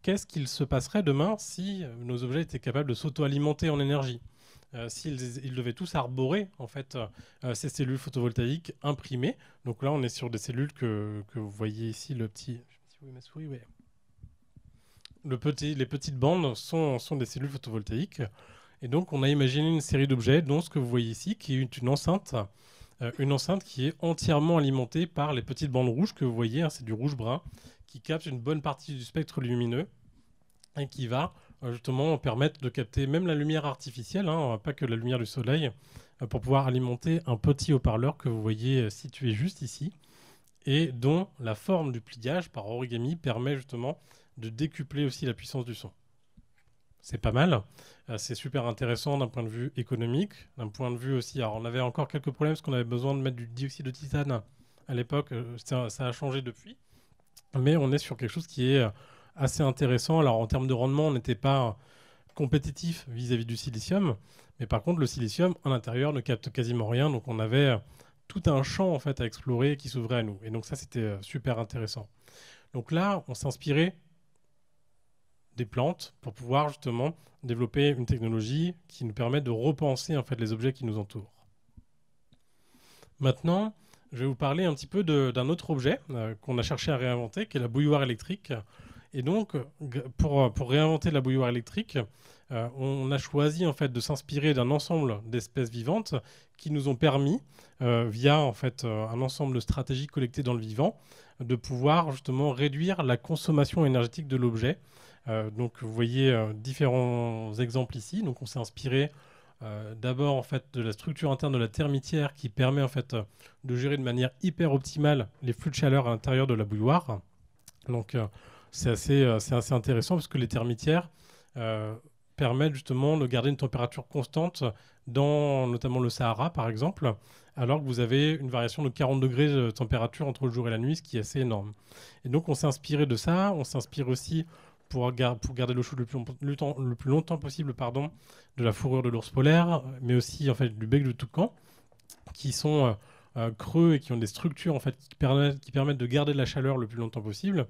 Qu'est-ce qu'il se passerait demain si nos objets étaient capables de s'auto-alimenter en énergie? S'ils devaient tous arborer en fait, ces cellules photovoltaïques imprimées. Donc là, on est sur des cellules que vous voyez ici, le petit... Oui, ma souris, ouais. Les petites bandes sont des cellules photovoltaïques. Et donc, on a imaginé une série d'objets, dont ce que vous voyez ici, qui est une enceinte qui est entièrement alimentée par les petites bandes rouges que vous voyez, hein, c'est du rouge-brun, qui capte une bonne partie du spectre lumineux et qui va justement permettre de capter même la lumière artificielle, hein, pas que la lumière du soleil, pour pouvoir alimenter un petit haut-parleur que vous voyez situé juste ici, et dont la forme du pliage par origami permet justement de décupler aussi la puissance du son. C'est pas mal, c'est super intéressant d'un point de vue économique, d'un point de vue aussi, alors on avait encore quelques problèmes parce qu'on avait besoin de mettre du dioxyde de titane à l'époque, ça a changé depuis, mais on est sur quelque chose qui est assez intéressant. Alors en termes de rendement, on n'était pas compétitif vis-à-vis du silicium, mais par contre le silicium en intérieur ne capte quasiment rien, donc on avait tout un champ en fait à explorer qui s'ouvrait à nous, et donc ça c'était super intéressant. Donc là, on s'inspirait des plantes pour pouvoir justement développer une technologie qui nous permet de repenser en fait les objets qui nous entourent. Maintenant, je vais vous parler un petit peu d'un autre objet qu'on a cherché à réinventer, qui est la bouilloire électrique. Et donc, pour réinventer la bouilloire électrique, on a choisi en fait de s'inspirer d'un ensemble d'espèces vivantes qui nous ont permis, via en fait un ensemble de stratégies collectées dans le vivant, de pouvoir justement réduire la consommation énergétique de l'objet. Donc, vous voyez différents exemples ici. Donc, on s'est inspiré d'abord en fait de la structure interne de la termitière qui permet en fait de gérer de manière hyper optimale les flux de chaleur à l'intérieur de la bouilloire. Donc, c'est assez intéressant parce que les termitières permettent justement de garder une température constante dans notamment le Sahara par exemple, alors que vous avez une variation de 40 degrés de température entre le jour et la nuit, ce qui est assez énorme. Et donc on s'est inspiré de ça, on s'inspire aussi pour garder l'eau chaude le plus longtemps possible, de la fourrure de l'ours polaire, mais aussi en fait du bec de toucan, qui sont creux et qui ont des structures en fait qui permettent de garder de la chaleur le plus longtemps possible,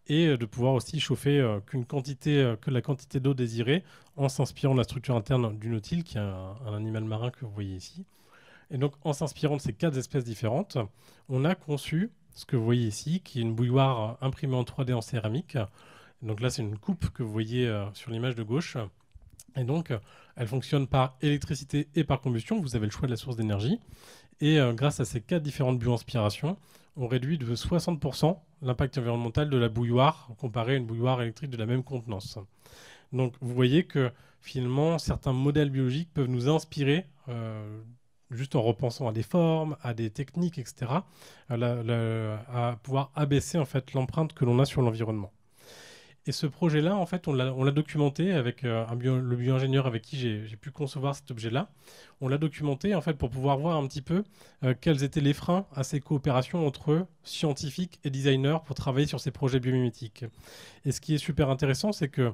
et de pouvoir aussi chauffer que la quantité d'eau désirée en s'inspirant de la structure interne du nautile, qui est un animal marin que vous voyez ici. Et donc, en s'inspirant de ces 4 espèces différentes, on a conçu ce que vous voyez ici, qui est une bouilloire imprimée en 3D en céramique. Donc là, c'est une coupe que vous voyez sur l'image de gauche. Et donc, elle fonctionne par électricité et par combustion. Vous avez le choix de la source d'énergie. Et grâce à ces 4 différentes bio-inspirations, on réduit de 60% l'impact environnemental de la bouilloire comparé à une bouilloire électrique de la même contenance. Donc vous voyez que finalement, certains modèles biologiques peuvent nous inspirer, juste en repensant à des formes, à des techniques, etc., à pouvoir abaisser en fait l'empreinte que l'on a sur l'environnement. Et ce projet-là, en fait, on l'a documenté avec le bio-ingénieur avec qui j'ai pu concevoir cet objet-là. On l'a documenté, en fait, pour pouvoir voir un petit peu quels étaient les freins à ces coopérations entre scientifiques et designers pour travailler sur ces projets biomimétiques. Et ce qui est super intéressant, c'est que,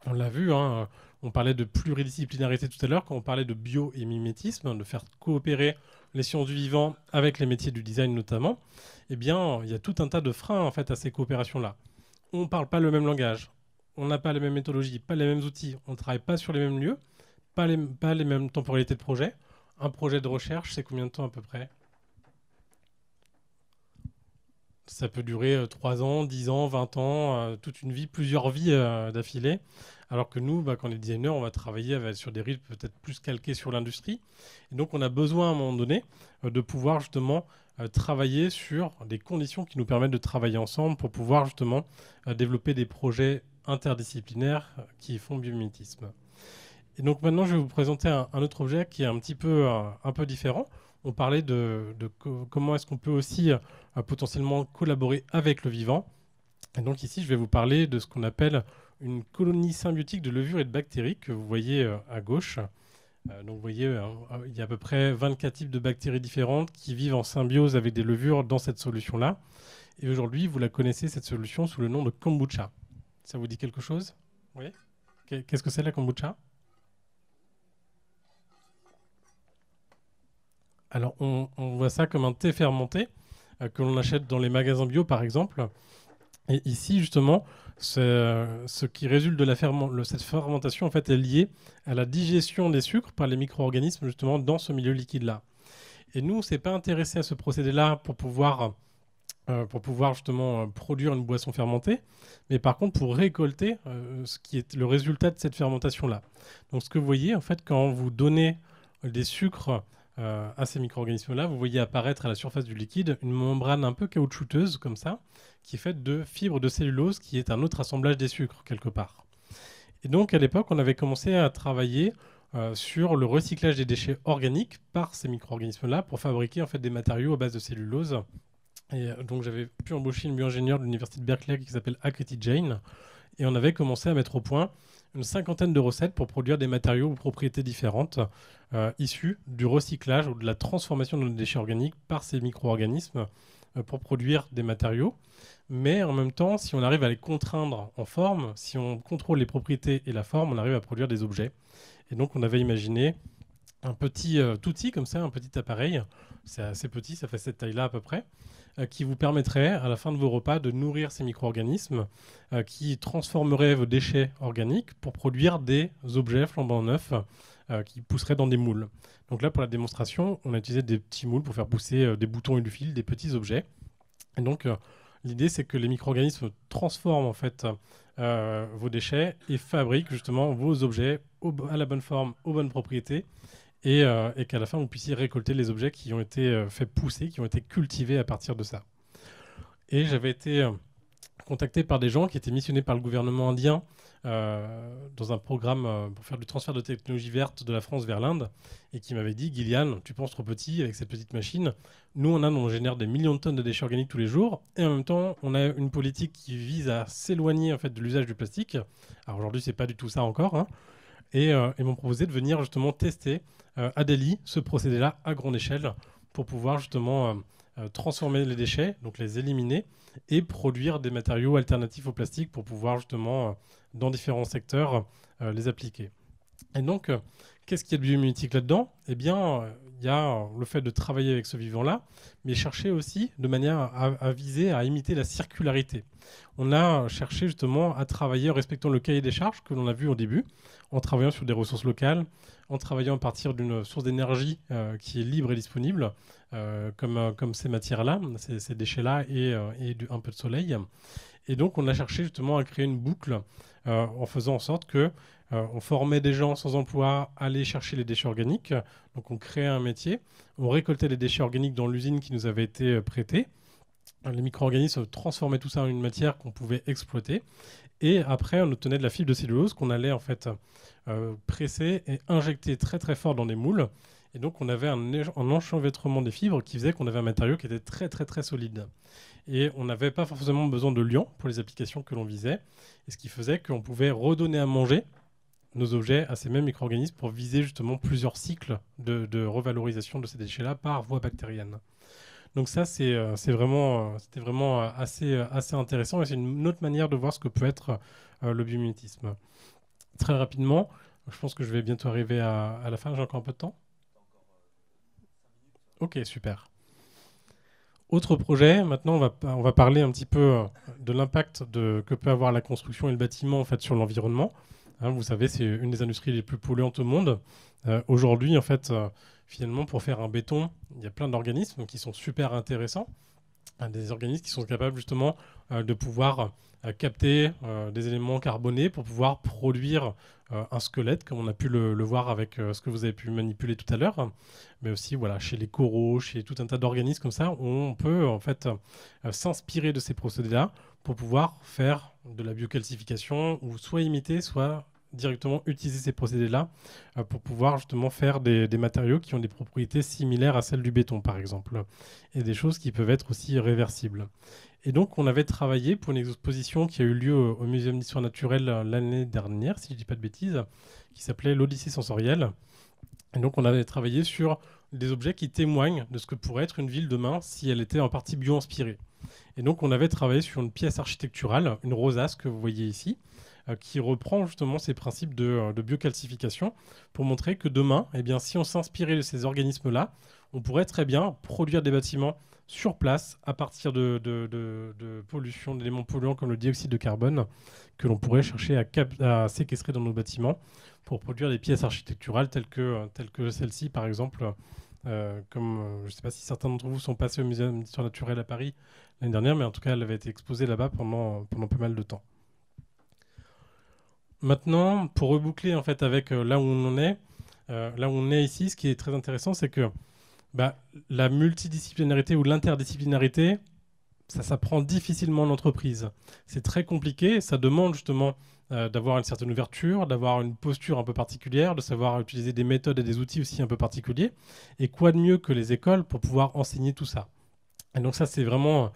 on l'a vu, hein, on parlait de pluridisciplinarité tout à l'heure, quand on parlait de bio et mimétisme, de faire coopérer les sciences du vivant avec les métiers du design notamment, eh bien, il y a tout un tas de freins, en fait, à ces coopérations-là. On ne parle pas le même langage, on n'a pas les mêmes méthodologies, pas les mêmes outils, on ne travaille pas sur les mêmes lieux, pas les mêmes temporalités de projet. Un projet de recherche, c'est combien de temps à peu près? Ça peut durer 3 ans, 10 ans, 20 ans, toute une vie, plusieurs vies d'affilée. Alors que nous, quand on est designer, on va travailler sur des rythmes peut-être plus calqués sur l'industrie. Et donc on a besoin à un moment donné de pouvoir justement travailler sur des conditions qui nous permettent de travailler ensemble pour pouvoir justement développer des projets interdisciplinaires qui font biomimétisme. Et donc maintenant, je vais vous présenter un autre objet qui est un petit peu différent. On parlait de comment est-ce qu'on peut aussi potentiellement collaborer avec le vivant. Et donc ici, je vais vous parler de ce qu'on appelle une colonie symbiotique de levures et de bactéries que vous voyez à gauche. Donc vous voyez, il y a à peu près 24 types de bactéries différentes qui vivent en symbiose avec des levures dans cette solution-là. Et aujourd'hui, vous la connaissez, cette solution, sous le nom de kombucha. Ça vous dit quelque chose? Oui. Qu'est-ce que c'est la kombucha? Alors, on voit ça comme un thé fermenté que l'on achète dans les magasins bio, par exemple. Et ici, justement, ce qui résulte de cette fermentation, en fait, est lié à la digestion des sucres par les micro-organismes, justement, dans ce milieu liquide-là. Et nous, on ne s'est pas intéressé à ce procédé-là pour pouvoir justement produire une boisson fermentée, mais par contre pour récolter ce qui est le résultat de cette fermentation-là. Donc, ce que vous voyez, en fait, quand vous donnez des sucres à ces micro-organismes-là, vous voyez apparaître à la surface du liquide une membrane un peu caoutchouteuse, comme ça, qui est faite de fibres de cellulose, qui est un autre assemblage des sucres, quelque part. Et donc, à l'époque, on avait commencé à travailler sur le recyclage des déchets organiques par ces micro-organismes-là pour fabriquer en fait, des matériaux à base de cellulose. Et donc, j'avais pu embaucher une bio-ingénieure de l'université de Berkeley qui s'appelle Akriti Jain, et on avait commencé à mettre au point une 50aine de recettes pour produire des matériaux aux propriétés différentes issus du recyclage ou de la transformation de nos déchets organiques par ces micro-organismes pour produire des matériaux. Mais en même temps, si on arrive à les contraindre en forme, si on contrôle les propriétés et la forme, on arrive à produire des objets. Et donc, on avait imaginé un petit outil comme ça, un petit appareil, c'est assez petit, ça fait cette taille-là à peu près, qui vous permettrait, à la fin de vos repas, de nourrir ces micro-organismes qui transformeraient vos déchets organiques pour produire des objets flambant neufs qui pousseraient dans des moules. Donc là, pour la démonstration, on a utilisé des petits moules pour faire pousser des boutons et du fil, des petits objets. Et donc, l'idée, c'est que les micro-organismes transforment en fait vos déchets et fabriquent justement vos objets à la bonne forme, aux bonnes propriétés, et qu'à la fin, vous puissiez récolter les objets qui ont été faits pousser, qui ont été cultivés à partir de ça. Et j'avais été contacté par des gens qui étaient missionnés par le gouvernement indien dans un programme pour faire du transfert de technologie verte de la France vers l'Inde, et qui m'avait dit, Gillian, tu penses trop petit avec cette petite machine. Nous, on génère des millions de tonnes de déchets organiques tous les jours, et en même temps, on a une politique qui vise à s'éloigner en fait, de l'usage du plastique. Alors aujourd'hui, c'est pas du tout ça encore, hein. Et ils m'ont proposé de venir justement tester à Delhi ce procédé-là à grande échelle pour pouvoir justement transformer les déchets, donc les éliminer, et produire des matériaux alternatifs au plastique pour pouvoir justement, dans différents secteurs, les appliquer. Et donc, qu'est-ce qu'il y a de biomimétique là-dedans? Eh bien, il y a le fait de travailler avec ce vivant-là, mais chercher aussi de manière à viser, à imiter la circularité. On a cherché justement à travailler en respectant le cahier des charges que l'on a vu au début, en travaillant sur des ressources locales, en travaillant à partir d'une source d'énergie qui est libre et disponible, comme ces matières-là, ces déchets-là et un peu de soleil. Et donc, on a cherché justement à créer une boucle en faisant en sorte que on formait des gens sans emploi à aller chercher les déchets organiques. Donc, on créait un métier. On récoltait les déchets organiques dans l'usine qui nous avait été prêtée. Les micro-organismes transformaient tout ça en une matière qu'on pouvait exploiter. Et après, on obtenait de la fibre de cellulose qu'on allait en fait presser et injecter très très fort dans des moules. Et donc, on avait un enchevêtrement des fibres qui faisait qu'on avait un matériau qui était très très très solide. Et on n'avait pas forcément besoin de liant pour les applications que l'on visait. Et ce qui faisait qu'on pouvait redonner à manger nos objets à ces mêmes micro-organismes pour viser justement plusieurs cycles de revalorisation de ces déchets-là par voie bactérienne. Donc ça, c'était vraiment assez intéressant et c'est une autre manière de voir ce que peut être le biomimétisme. Très rapidement, je pense que je vais bientôt arriver à la fin, j'ai encore un peu de temps. Ok, super. Autre projet, maintenant on va parler un petit peu de l'impact que peut avoir la construction et le bâtiment en fait, sur l'environnement. Hein, vous savez, c'est une des industries les plus polluantes au monde. Aujourd'hui, en fait, finalement, pour faire un béton, il y a plein d'organismes qui sont super intéressants. Des organismes qui sont capables justement de pouvoir capter des éléments carbonés pour pouvoir produire un squelette, comme on a pu le voir avec ce que vous avez pu manipuler tout à l'heure. Mais aussi, voilà, chez les coraux, chez tout un tas d'organismes comme ça, on peut en fait s'inspirer de ces procédés-là pour pouvoir faire de la biocalcification ou soit imiter, soit directement utiliser ces procédés-là pour pouvoir justement faire des matériaux qui ont des propriétés similaires à celles du béton, par exemple, et des choses qui peuvent être aussi réversibles. Et donc, on avait travaillé pour une exposition qui a eu lieu au Muséum d'histoire naturelle l'année dernière, si je ne dis pas de bêtises, qui s'appelait l'Odyssée sensorielle. Et donc, on avait travaillé sur des objets qui témoignent de ce que pourrait être une ville demain si elle était en partie bio-inspirée. Et donc, on avait travaillé sur une pièce architecturale, une rosace que vous voyez ici, qui reprend justement ces principes de biocalcification pour montrer que demain, eh bien, si on s'inspirait de ces organismes-là, on pourrait très bien produire des bâtiments sur place à partir de pollution, d'éléments polluants comme le dioxyde de carbone que l'on pourrait chercher à séquestrer dans nos bâtiments pour produire des pièces architecturales telles que celle-ci, par exemple. Je ne sais pas si certains d'entre vous sont passés au Muséum d'histoire naturelle à Paris l'année dernière, mais en tout cas, elle avait été exposée là-bas pendant pas mal de temps. Maintenant, pour reboucler en fait avec là où on est ici, ce qui est très intéressant, c'est que la multidisciplinarité ou l'interdisciplinarité, ça s'apprend difficilement en entreprise. C'est très compliqué, ça demande justement d'avoir une certaine ouverture, d'avoir une posture un peu particulière, de savoir utiliser des méthodes et des outils aussi un peu particuliers. Et quoi de mieux que les écoles pour pouvoir enseigner tout ça? Et donc ça, c'est vraiment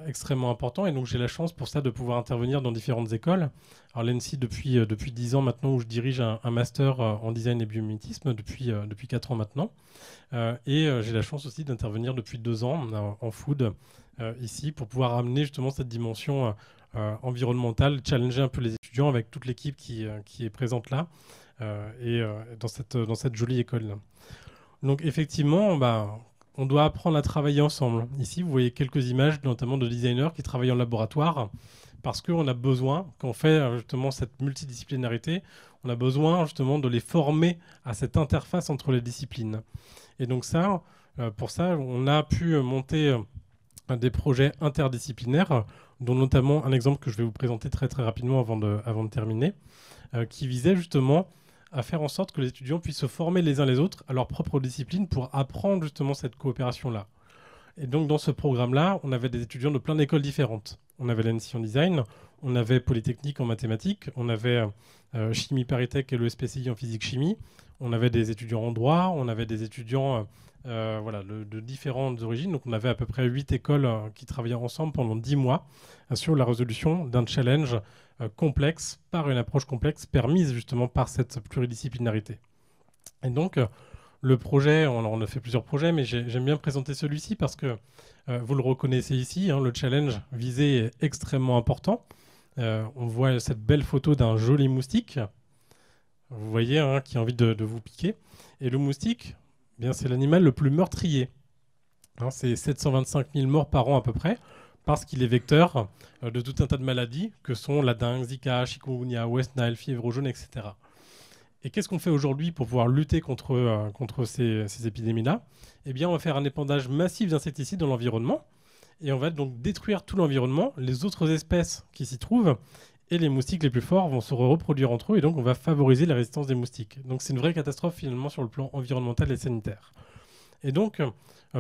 extrêmement important. Et donc j'ai la chance pour ça de pouvoir intervenir dans différentes écoles. Alors l'ENSI depuis 10 ans maintenant, où je dirige un master en design et biomimétisme depuis 4 ans maintenant. Et j'ai la chance aussi d'intervenir depuis 2 ans en food ici pour pouvoir amener justement cette dimension environnementale, challenger un peu les étudiants avec toute l'équipe qui est présente là et dans cette jolie école. Donc effectivement, on doit apprendre à travailler ensemble. Ici, vous voyez quelques images, notamment de designers qui travaillent en laboratoire, parce qu'on a besoin, quand on fait justement cette multidisciplinarité, on a besoin justement de les former à cette interface entre les disciplines. Et donc ça, pour ça, on a pu monter des projets interdisciplinaires, dont notamment un exemple que je vais vous présenter très très rapidement avant de terminer, qui visait justement à faire en sorte que les étudiants puissent se former les uns les autres à leur propre discipline pour apprendre justement cette coopération-là. Et donc dans ce programme-là, on avait des étudiants de plein d'écoles différentes. On avait l'ENSI en design, on avait Polytechnique en mathématiques, on avait Chimie Paris-Tech et le SPCI en physique-chimie, on avait des étudiants en droit, on avait des étudiants de différentes origines. Donc on avait à peu près 8 écoles qui travaillaient ensemble pendant 10 mois sur la résolution d'un challenge complexe, par une approche complexe permise justement par cette pluridisciplinarité. Et donc, le projet, on a fait plusieurs projets, mais j'aime bien présenter celui-ci parce que vous le reconnaissez ici, le challenge visé est extrêmement important. On voit cette belle photo d'un joli moustique, vous voyez, qui a envie de vous piquer. Et le moustique, c'est l'animal le plus meurtrier. C'est 725 000 morts par an à peu près, parce qu'il est vecteur de tout un tas de maladies que sont la dengue, Zika, chikungunya, West Nile, fièvre jaune, etc. Et qu'est-ce qu'on fait aujourd'hui pour pouvoir lutter contre ces épidémies-là? Eh bien, on va faire un épandage massif d'insecticides dans l'environnement et on va donc détruire tout l'environnement, les autres espèces qui s'y trouvent, et les moustiques les plus forts vont se reproduire entre eux et donc on va favoriser la résistance des moustiques. Donc c'est une vraie catastrophe finalement sur le plan environnemental et sanitaire. Et donc,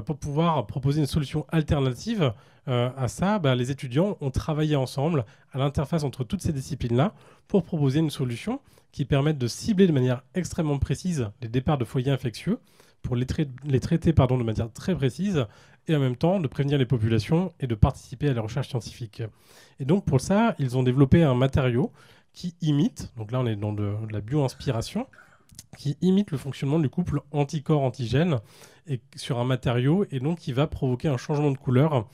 pour pouvoir proposer une solution alternative à ça, les étudiants ont travaillé ensemble à l'interface entre toutes ces disciplines-là pour proposer une solution qui permette de cibler de manière extrêmement précise les départs de foyers infectieux, pour les traiter de manière très précise, et en même temps de prévenir les populations et de participer à la recherche scientifique. Et donc pour ça, ils ont développé un matériau qui imite, donc là on est dans de la bio-inspiration, qui imite le fonctionnement du couple anticorps-antigène et sur un matériau, et donc qui va provoquer un changement de couleur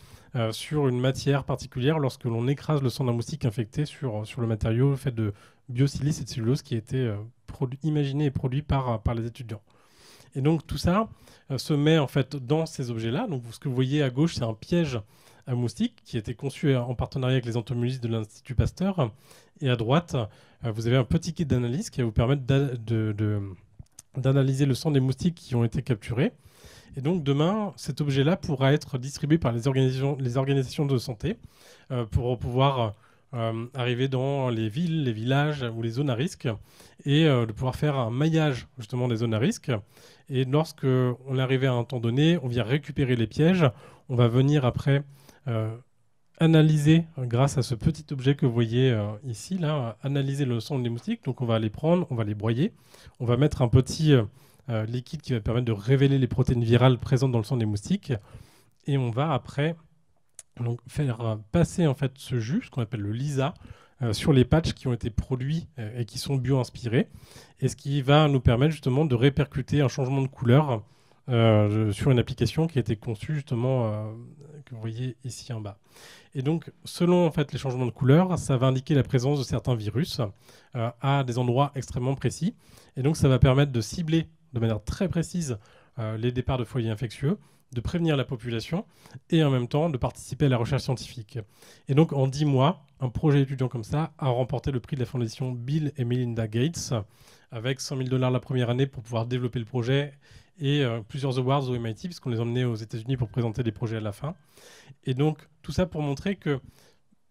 sur une matière particulière lorsque l'on écrase le sang d'un moustique infecté sur le matériau fait de biosilice et de cellulose qui a été imaginé et produit par les étudiants. Et donc tout ça se met en fait dans ces objets-là. Donc ce que vous voyez à gauche, c'est un piège à moustiques qui a été conçu en partenariat avec les entomobilistes de l'Institut Pasteur. Et à droite, vous avez un petit kit d'analyse qui va vous permettre d'analyser le sang des moustiques qui ont été capturés. Et donc demain, cet objet-là pourra être distribué par les organisations de santé pour pouvoir arriver dans les villes, les villages ou les zones à risque et de pouvoir faire un maillage justement des zones à risque. Et lorsque on est arrivé à un temps donné, on vient récupérer les pièges. On va venir après analyser, grâce à ce petit objet que vous voyez ici, là, analyser le sang des moustiques. Donc on va les prendre, on va les broyer. On va mettre un petit liquide qui va permettre de révéler les protéines virales présentes dans le sang des moustiques. Et on va après donc, faire passer en fait ce jus, ce qu'on appelle le LISA, sur les patchs qui ont été produits et qui sont bio-inspirés. Et ce qui va nous permettre justement de répercuter un changement de couleur sur une application qui a été conçue justement, que vous voyez ici en bas. Et donc, selon en fait, les changements de couleur, ça va indiquer la présence de certains virus à des endroits extrêmement précis. Et donc, ça va permettre de cibler de manière très précise les départs de foyers infectieux, de prévenir la population et en même temps de participer à la recherche scientifique. Et donc, en 10 mois, un projet étudiant comme ça a remporté le prix de la fondation Bill et Melinda Gates avec $100 000 la première année pour pouvoir développer le projet et plusieurs awards au MIT puisqu'on les emmenait aux États-Unis pour présenter des projets à la fin. Et donc, tout ça pour montrer que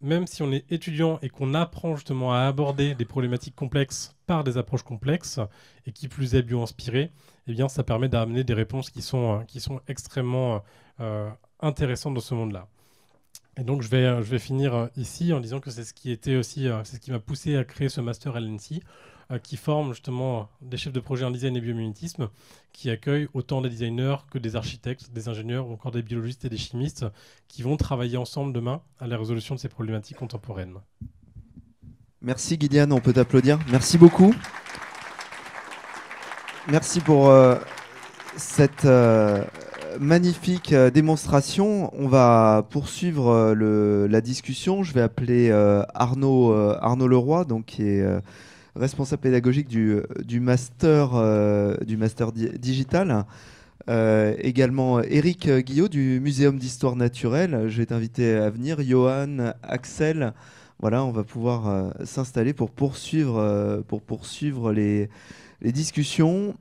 même si on est étudiant et qu'on apprend justement à aborder des problématiques complexes par des approches complexes et qui plus est bio-inspirées, eh bien, ça permet d'amener des réponses qui sont extrêmement intéressantes dans ce monde-là. Et donc, je vais finir ici en disant que c'est ce qui était aussi, c'est ce qui m'a poussé à créer ce master à l'ENSI, qui forme justement des chefs de projet en design et biomimétisme, qui accueillent autant des designers que des architectes, des ingénieurs ou encore des biologistes et des chimistes qui vont travailler ensemble demain à la résolution de ces problématiques contemporaines. Merci Gideon, on peut t'applaudir. Merci beaucoup. Merci pour cette magnifique démonstration. On va poursuivre la discussion. Je vais appeler Arnaud Leroy, donc, qui est responsable pédagogique du master digital. Également Éric Guillot du Muséum d'Histoire Naturelle. Je vais t'inviter à venir. Johan, Axel. Voilà, on va pouvoir s'installer pour poursuivre les discussions.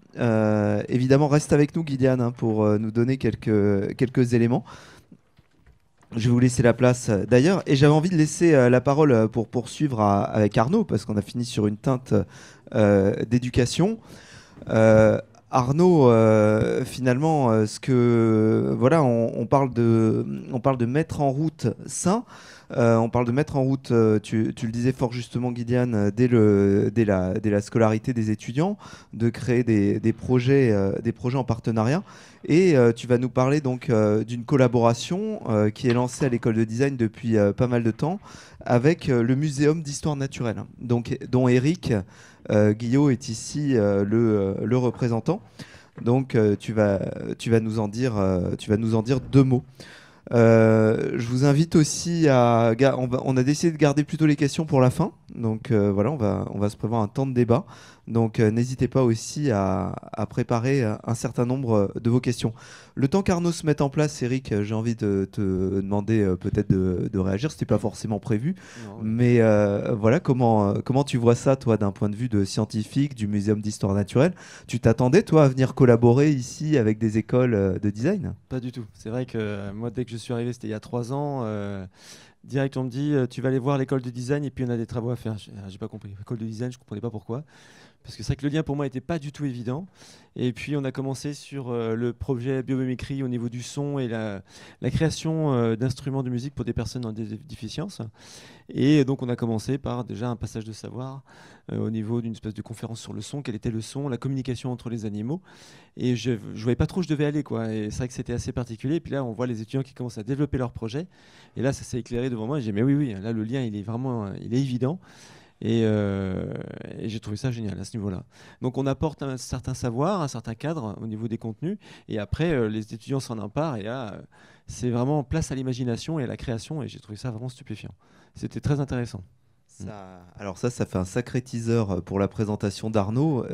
Évidemment, reste avec nous, Gideon, pour nous donner quelques éléments. Je vais vous laisser la place d'ailleurs. Et j'avais envie de laisser la parole pour poursuivre avec Arnaud, parce qu'on a fini sur une teinte d'éducation. Arnaud, finalement, on parle de mettre en route ça. On parle de mettre en route, tu le disais fort justement, Gideon, dès la scolarité des étudiants, de créer des projets en partenariat. Et tu vas nous parler donc d'une collaboration qui est lancée à l'école de design depuis pas mal de temps avec le Muséum d'Histoire Naturelle, donc, dont Éric Guillot est ici le représentant. Donc tu vas nous en dire 2 mots. Je vous invite aussi on a décidé de garder plutôt les questions pour la fin. Donc voilà, on va se prévoir un temps de débat. Donc n'hésitez pas aussi à préparer un certain nombre de vos questions. Le temps qu'Arnaud se mette en place, Éric, j'ai envie de te demander peut-être de réagir. C'était pas forcément prévu, Non, mais voilà, comment tu vois ça, toi, d'un point de vue de scientifique du Muséum d'Histoire Naturelle? Tu t'attendais, toi, à venir collaborer ici avec des écoles de design? Pas du tout. C'est vrai que moi, dès que je suis arrivé, c'était il y a 3 ans. Direct, on me dit tu vas aller voir l'école de design et puis on a des travaux à faire. J'ai pas compris. L'école de design, je comprenais pas pourquoi. parce que c'est vrai que le lien pour moi n'était pas du tout évident. Et puis on a commencé sur le projet biomimicry au niveau du son et la création d'instruments de musique pour des personnes en déficience. Et donc on a commencé par déjà un passage de savoir au niveau d'une espèce de conférence sur le son, quel était le son, la communication entre les animaux. Et je ne voyais pas trop où je devais aller, quoi. Et c'est vrai que c'était assez particulier. Et puis là, on voit les étudiants qui commencent à développer leur projet. Et là, ça s'est éclairé devant moi. Et j'ai dit, mais oui, là, le lien, il est évident. Et j'ai trouvé ça génial à ce niveau-là. Donc on apporte un certain savoir, un certain cadre au niveau des contenus. Et après, les étudiants s'en emparent. Et là, c'est vraiment place à l'imagination et à la création. Et j'ai trouvé ça vraiment stupéfiant. C'était très intéressant. Alors ça fait un sacré teaser pour la présentation d'Arnaud.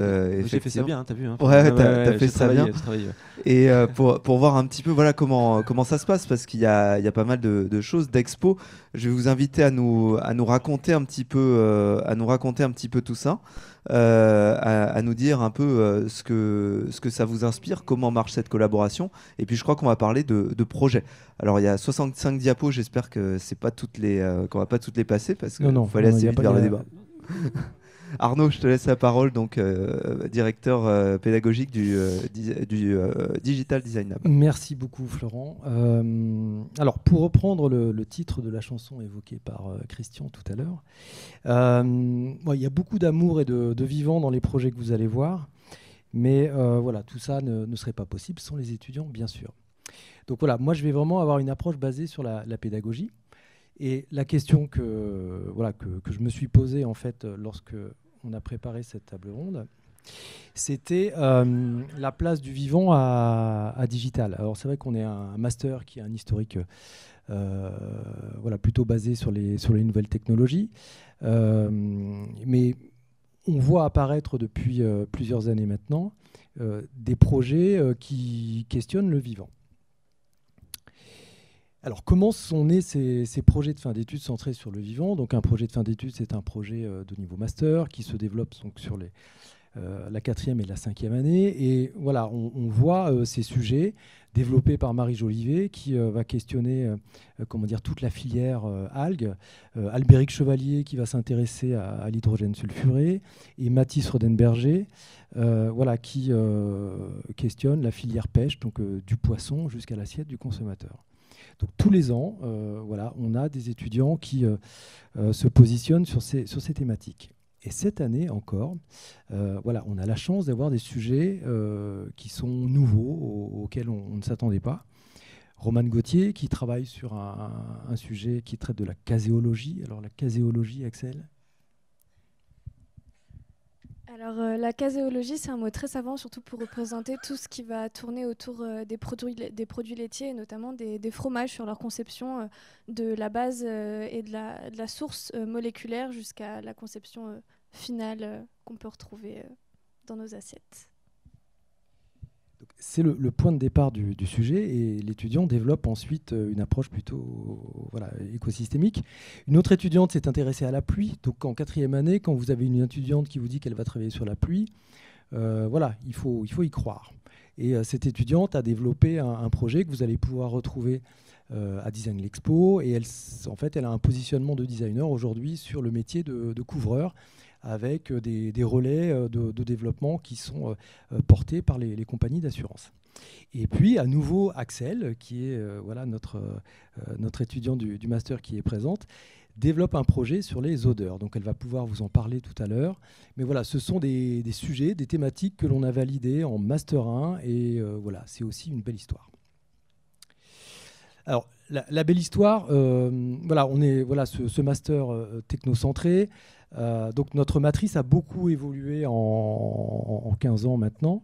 J'ai fait ça bien, t'as vu. Ouais, t'as fait ça bien. Travaillé. Et pour voir un petit peu comment ça se passe, parce qu'il y a pas mal de choses, d'expos. Je vais vous inviter à nous raconter un petit peu, tout ça, à nous dire un peu ce que ça vous inspire, comment marche cette collaboration. Et puis je crois qu'on va parler de projets. Alors il y a 65 diapos, j'espère que c'est pas qu'on va pas toutes les passer, parce qu'il faut aller assez vite vers le débat. Arnaud, je te laisse la parole, donc directeur pédagogique du Digital Design Lab. Merci beaucoup Florent. Alors pour reprendre le titre de la chanson évoquée par Christian tout à l'heure, il y a beaucoup d'amour et de vivant dans les projets que vous allez voir, mais voilà, tout ça ne serait pas possible sans les étudiants, bien sûr. Donc voilà, moi je vais vraiment avoir une approche basée sur la pédagogie. Et la question que je me suis posée en fait lorsque on a préparé cette table ronde, c'était la place du vivant à digital. Alors c'est vrai qu'on est un master qui a un historique plutôt basé sur les nouvelles technologies, mais on voit apparaître depuis plusieurs années maintenant des projets qui questionnent le vivant. Alors, comment sont nés ces projets de fin d'études centrés sur le vivant? Donc, un projet de fin d'études, c'est un projet de niveau master qui se développe donc, sur la 4e et la 5e année. Et voilà, on voit ces sujets développés par Marie Jolivet qui va questionner toute la filière algues, Albéric Chevalier qui va s'intéresser à l'hydrogène sulfuré et Mathis Rodenberger qui questionne la filière pêche, donc du poisson jusqu'à l'assiette du consommateur. Donc, tous les ans, on a des étudiants qui se positionnent sur ces thématiques. Et cette année encore, on a la chance d'avoir des sujets qui sont nouveaux, auxquels on ne s'attendait pas. Romane Gauthier qui travaille sur un sujet qui traite de la caséologie. Alors la caséologie, Axel ? Alors la caséologie, c'est un mot très savant, surtout pour représenter tout ce qui va tourner autour des produits laitiers, et notamment des fromages, sur leur conception de la base et de la source moléculaire jusqu'à la conception finale qu'on peut retrouver dans nos assiettes. C'est le point de départ du sujet, et l'étudiant développe ensuite une approche plutôt écosystémique. Une autre étudiante s'est intéressée à la pluie. Donc en 4e année, quand vous avez une étudiante qui vous dit qu'elle va travailler sur la pluie, il faut y croire. Et cette étudiante a développé un projet que vous allez pouvoir retrouver à Design l'Expo. Et elle a un positionnement de designer aujourd'hui sur le métier de couvreur, avec des relais de développement qui sont portés par les compagnies d'assurance. Et puis, à nouveau, Axel, qui est notre étudiant du master qui est présente, développe un projet sur les odeurs. Donc, elle va pouvoir vous en parler tout à l'heure. Mais voilà, ce sont des sujets, des thématiques que l'on a validées en Master 1. Et c'est aussi une belle histoire. Alors, la belle histoire, on est ce master technocentré. Donc notre matrice a beaucoup évolué en 15 ans maintenant.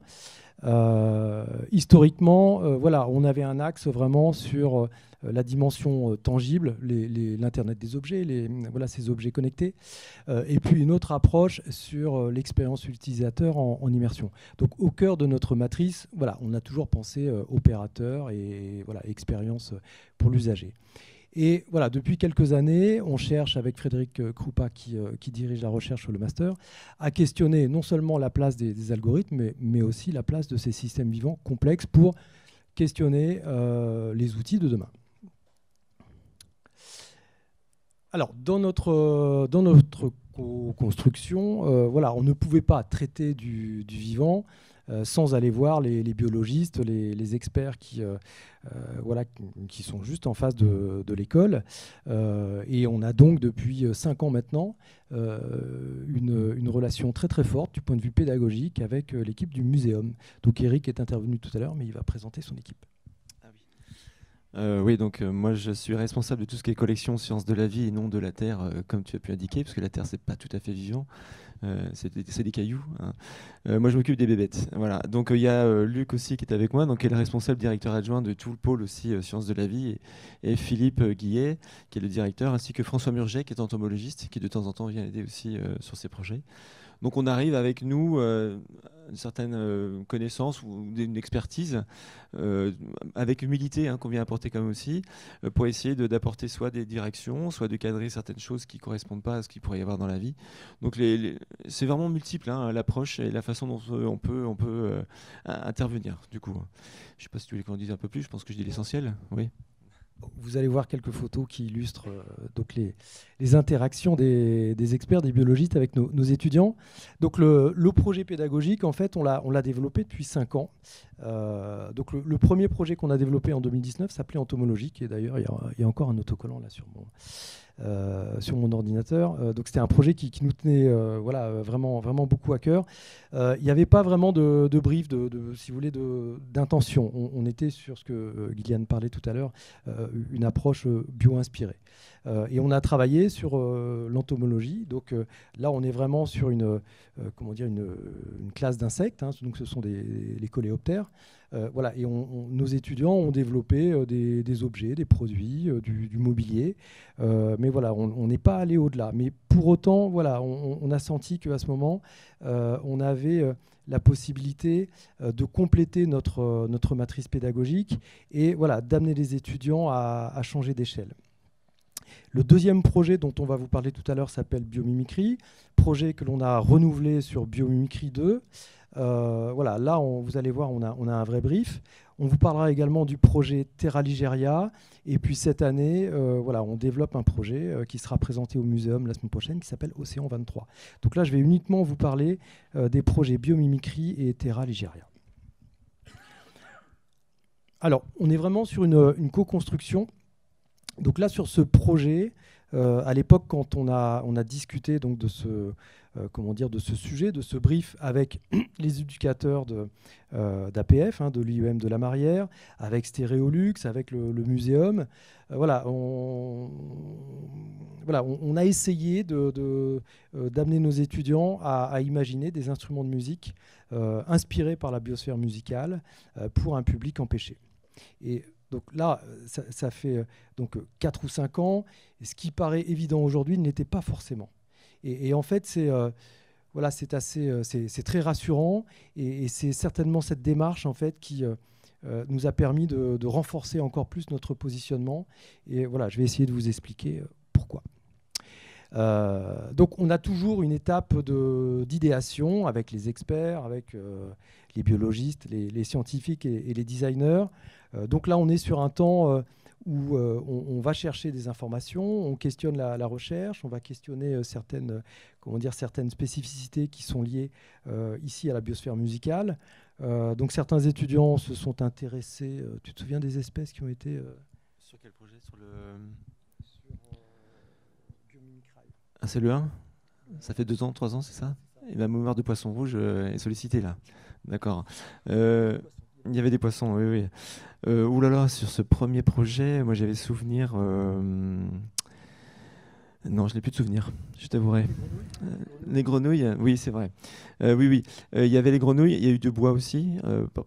Historiquement, on avait un axe vraiment sur la dimension tangible, l'Internet des objets, ces objets connectés, et puis une autre approche sur l'expérience utilisateur en immersion. Donc au cœur de notre matrice, on a toujours pensé opérateur et expérience pour l'usager. Et depuis quelques années, on cherche, avec Frédéric Krupa, qui dirige la recherche sur le master, à questionner non seulement la place des algorithmes, mais aussi la place de ces systèmes vivants complexes pour questionner les outils de demain. Alors, dans notre construction, voilà, on ne pouvait pas traiter du vivant sans aller voir les biologistes, les experts voilà, qui sont juste en face de l'école. Et on a donc depuis 5 ans maintenant une relation très très forte du point de vue pédagogique avec l'équipe du muséum. Donc Eric est intervenu tout à l'heure, mais il va présenter son équipe. Oui, donc moi je suis responsable de tout ce qui est collection sciences de la vie et non de la Terre, comme tu as pu indiquer, parce que la Terre c'est pas tout à fait vivant, c'est des cailloux. Hein. Moi je m'occupe des bébêtes. Voilà. Donc il y a Luc aussi qui est avec moi, donc qui est le responsable directeur adjoint de tout le pôle aussi sciences de la vie, et Philippe Guillet qui est le directeur, ainsi que François Murget qui est entomologiste, qui de temps en temps vient aider aussi sur ces projets. Donc on arrive avec nous une certaine connaissance ou une expertise, avec humilité qu'on vient apporter comme aussi, pour essayer d'apporter soit des directions, soit de cadrer certaines choses qui ne correspondent pas à ce qu'il pourrait y avoir dans la vie. Donc c'est vraiment multiple, l'approche et la façon dont on peut intervenir. Du coup, je ne sais pas si tu voulais qu'on en dise un peu plus, je pense que je dis l'essentiel. Oui. Vous allez voir quelques photos qui illustrent donc les interactions des experts, des biologistes avec nos étudiants. Donc le projet pédagogique, en fait, on l'a développé depuis 5 ans. Donc le premier projet qu'on a développé en 2019 s'appelait Entomologique, et d'ailleurs il y a encore un autocollant là sur mon ordinateur. Donc c'était un projet qui nous tenait voilà, vraiment beaucoup à cœur. Il n'y avait pas vraiment de brief, si vous voulez, d'intention. On était sur ce que Gillian parlait tout à l'heure, une approche bio-inspirée. Et on a travaillé sur l'entomologie. Donc là, on est vraiment sur une classe d'insectes. Donc ce sont les coléoptères. Voilà, et nos étudiants ont développé des objets, des produits, du mobilier. Mais voilà, on n'est pas allé au-delà. Mais pour autant, voilà, on a senti qu'à ce moment, on avait la possibilité de compléter notre matrice pédagogique et voilà, d'amener les étudiants à changer d'échelle. Le deuxième projet dont on va vous parler tout à l'heure s'appelle Biomimicry, projet que l'on a renouvelé sur Biomimicry 2. Voilà, là, vous allez voir, on a un vrai brief. On vous parlera également du projet Terra Ligéria. Et puis cette année, voilà, on développe un projet qui sera présenté au muséum la semaine prochaine qui s'appelle Océan 23. Donc là, je vais uniquement vous parler des projets Biomimicry et Terra Ligéria. Alors, on est vraiment sur une co-construction. Donc là, sur ce projet, à l'époque, quand on a discuté donc, de ce sujet, de ce brief avec les éducateurs d'APF, de l'IEM de la Marrière, avec Stéréolux, avec le muséum, voilà, on a essayé d'amener nos étudiants à imaginer des instruments de musique inspirés par la biosphère musicale pour un public empêché. Et donc là, ça fait donc 4 ou 5 ans. Et ce qui paraît évident aujourd'hui ne l'était pas forcément. Et en fait, c'est très rassurant. Et c'est certainement cette démarche en fait, qui nous a permis de renforcer encore plus notre positionnement. Et voilà, je vais essayer de vous expliquer pourquoi. Donc on a toujours une étape d'idéation avec les experts, avec les biologistes, les scientifiques et les designers. Donc là, on est sur un temps où on va chercher des informations, on questionne la recherche, on va questionner certaines spécificités qui sont liées ici à la biosphère musicale. Donc certains étudiants se sont intéressés. Tu te souviens des espèces qui ont été... Sur quel projet? C'est le 1? Ça fait 2 ans, 3 ans, c'est ça? Et ma mémoire de poisson rouge est sollicitée là. D'accord. Il y avait des poissons, oui. Ouh là là, sur ce premier projet, moi j'avais souvenir. Non, je n'ai plus de souvenirs, je t'avouerai. Les grenouilles, oui, c'est vrai. Oui. Il y avait les grenouilles, il y a eu du bois aussi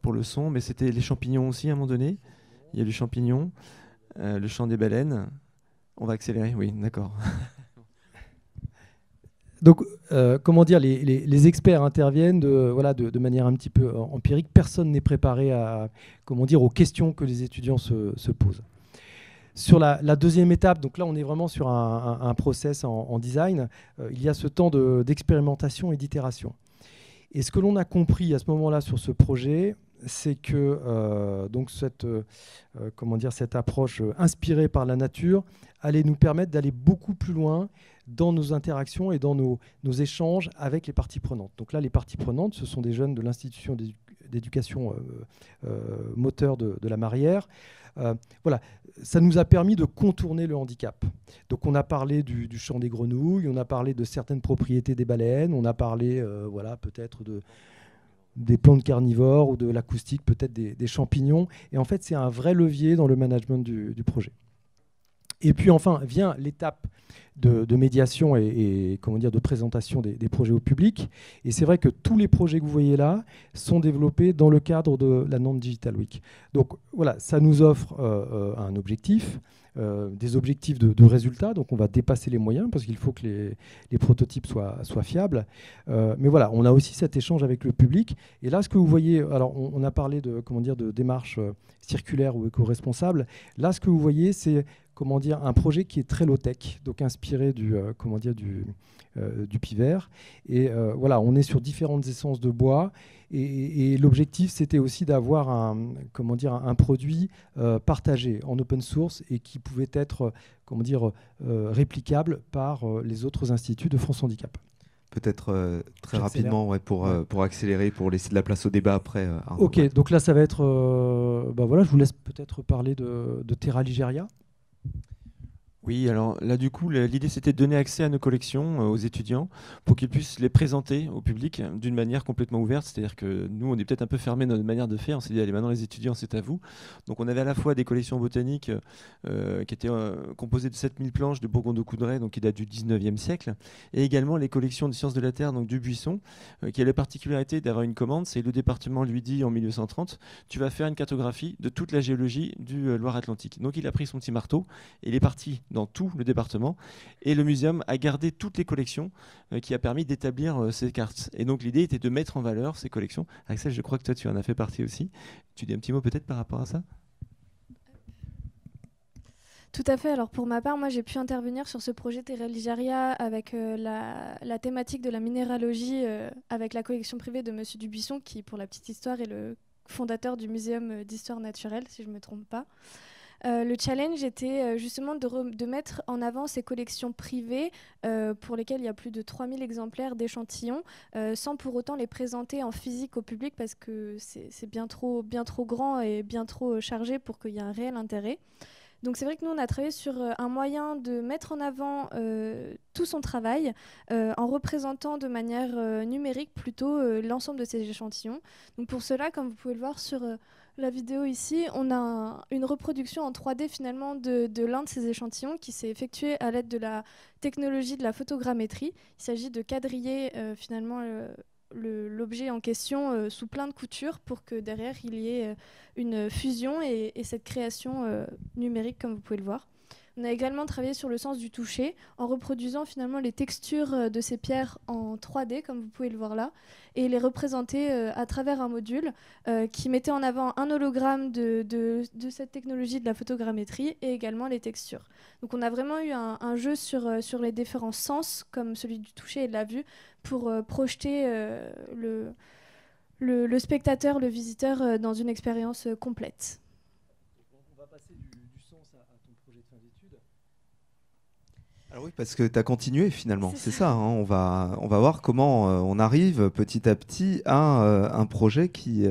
pour le son, mais c'était les champignons aussi à un moment donné. Il y a eu les champignons, le chant des baleines. On va accélérer, oui, d'accord. Donc, comment dire, les experts interviennent de manière un petit peu empirique. Personne n'est préparé aux questions que les étudiants se posent. Sur la deuxième étape, donc là, on est vraiment sur un process en design. Il y a ce temps d'expérimentation et d'itération. Et ce que l'on a compris à ce moment-là sur ce projet, c'est que donc cette approche inspirée par la nature allait nous permettre d'aller beaucoup plus loin dans nos interactions et dans nos échanges avec les parties prenantes. Donc là, les parties prenantes, ce sont des jeunes de l'institution d'éducation moteur de la Marrière. Voilà, ça nous a permis de contourner le handicap. Donc on a parlé du chant des grenouilles, on a parlé de certaines propriétés des baleines, on a parlé peut-être des plantes carnivores ou de l'acoustique, peut-être des champignons. Et en fait, c'est un vrai levier dans le management du projet. Et puis enfin vient l'étape de médiation et de présentation des projets au public. Et c'est vrai que tous les projets que vous voyez là sont développés dans le cadre de la Nantes Digital Week. Donc voilà, ça nous offre un objectif, des objectifs de résultats. Donc on va dépasser les moyens parce qu'il faut que les prototypes soient fiables. Mais voilà, on a aussi cet échange avec le public. Et là, ce que vous voyez, alors on a parlé de démarche circulaire ou éco-responsable. Là, ce que vous voyez, c'est un projet qui est très low-tech, donc inspiré du pivert. Et voilà, on est sur différentes essences de bois. Et l'objectif, c'était aussi d'avoir un produit partagé en open source et qui pouvait être réplicable par les autres instituts de France Handicap. Peut-être très rapidement pour accélérer, pour laisser de la place au débat après. Ok, donc là, ça va être... je vous laisse peut-être parler de Terra Ligéria. Oui, alors là du coup, l'idée c'était de donner accès à nos collections aux étudiants pour qu'ils puissent les présenter au public d'une manière complètement ouverte. C'est-à-dire que nous, on est peut-être un peu fermé dans notre manière de faire. On s'est dit, allez, maintenant les étudiants, c'est à vous. Donc on avait à la fois des collections botaniques qui étaient composées de 7000 planches de Bourgogne-de-Coudray, donc qui datent du 19e siècle, et également les collections de sciences de la Terre, donc du Buisson, qui a la particularité d'avoir une commande. C'est le département lui dit en 1930, tu vas faire une cartographie de toute la géologie du Loire-Atlantique. Donc il a pris son petit marteau et il est parti dans tout le département, et le muséum a gardé toutes les collections qui a permis d'établir ces cartes. Et donc l'idée était de mettre en valeur ces collections. Axel, je crois que toi tu en as fait partie aussi. Tu dis un petit mot peut-être par rapport à ça ? Tout à fait. Alors pour ma part, moi j'ai pu intervenir sur ce projet Terra Ligéria avec la thématique de la minéralogie avec la collection privée de Monsieur Dubuisson, qui pour la petite histoire est le fondateur du Muséum d'histoire naturelle, si je ne me trompe pas. Le challenge était justement de mettre en avant ces collections privées pour lesquelles il y a plus de 3000 exemplaires d'échantillons, sans pour autant les présenter en physique au public parce que c'est bien trop grand et bien trop chargé pour qu'il y ait un réel intérêt. Donc c'est vrai que nous, on a travaillé sur un moyen de mettre en avant tout son travail en représentant de manière numérique plutôt l'ensemble de ces échantillons. Donc pour cela, comme vous pouvez le voir sur la vidéo ici, on a une reproduction en 3D finalement de l'un de ces échantillons qui s'est effectué à l'aide de la technologie de la photogrammétrie. Il s'agit de quadriller finalement l'objet en question sous plein de coutures pour que derrière il y ait une fusion et cette création numérique comme vous pouvez le voir. On a également travaillé sur le sens du toucher en reproduisant finalement les textures de ces pierres en 3D comme vous pouvez le voir là et les représenter à travers un module qui mettait en avant un hologramme de cette technologie de la photogrammétrie et également les textures. Donc on a vraiment eu un jeu sur les différents sens comme celui du toucher et de la vue pour projeter le spectateur, le visiteur dans une expérience complète. On va passer du sens à ton projet de fin d'études. Alors oui, parce que tu as continué finalement, c'est ça. On va voir comment on arrive petit à petit à un projet qui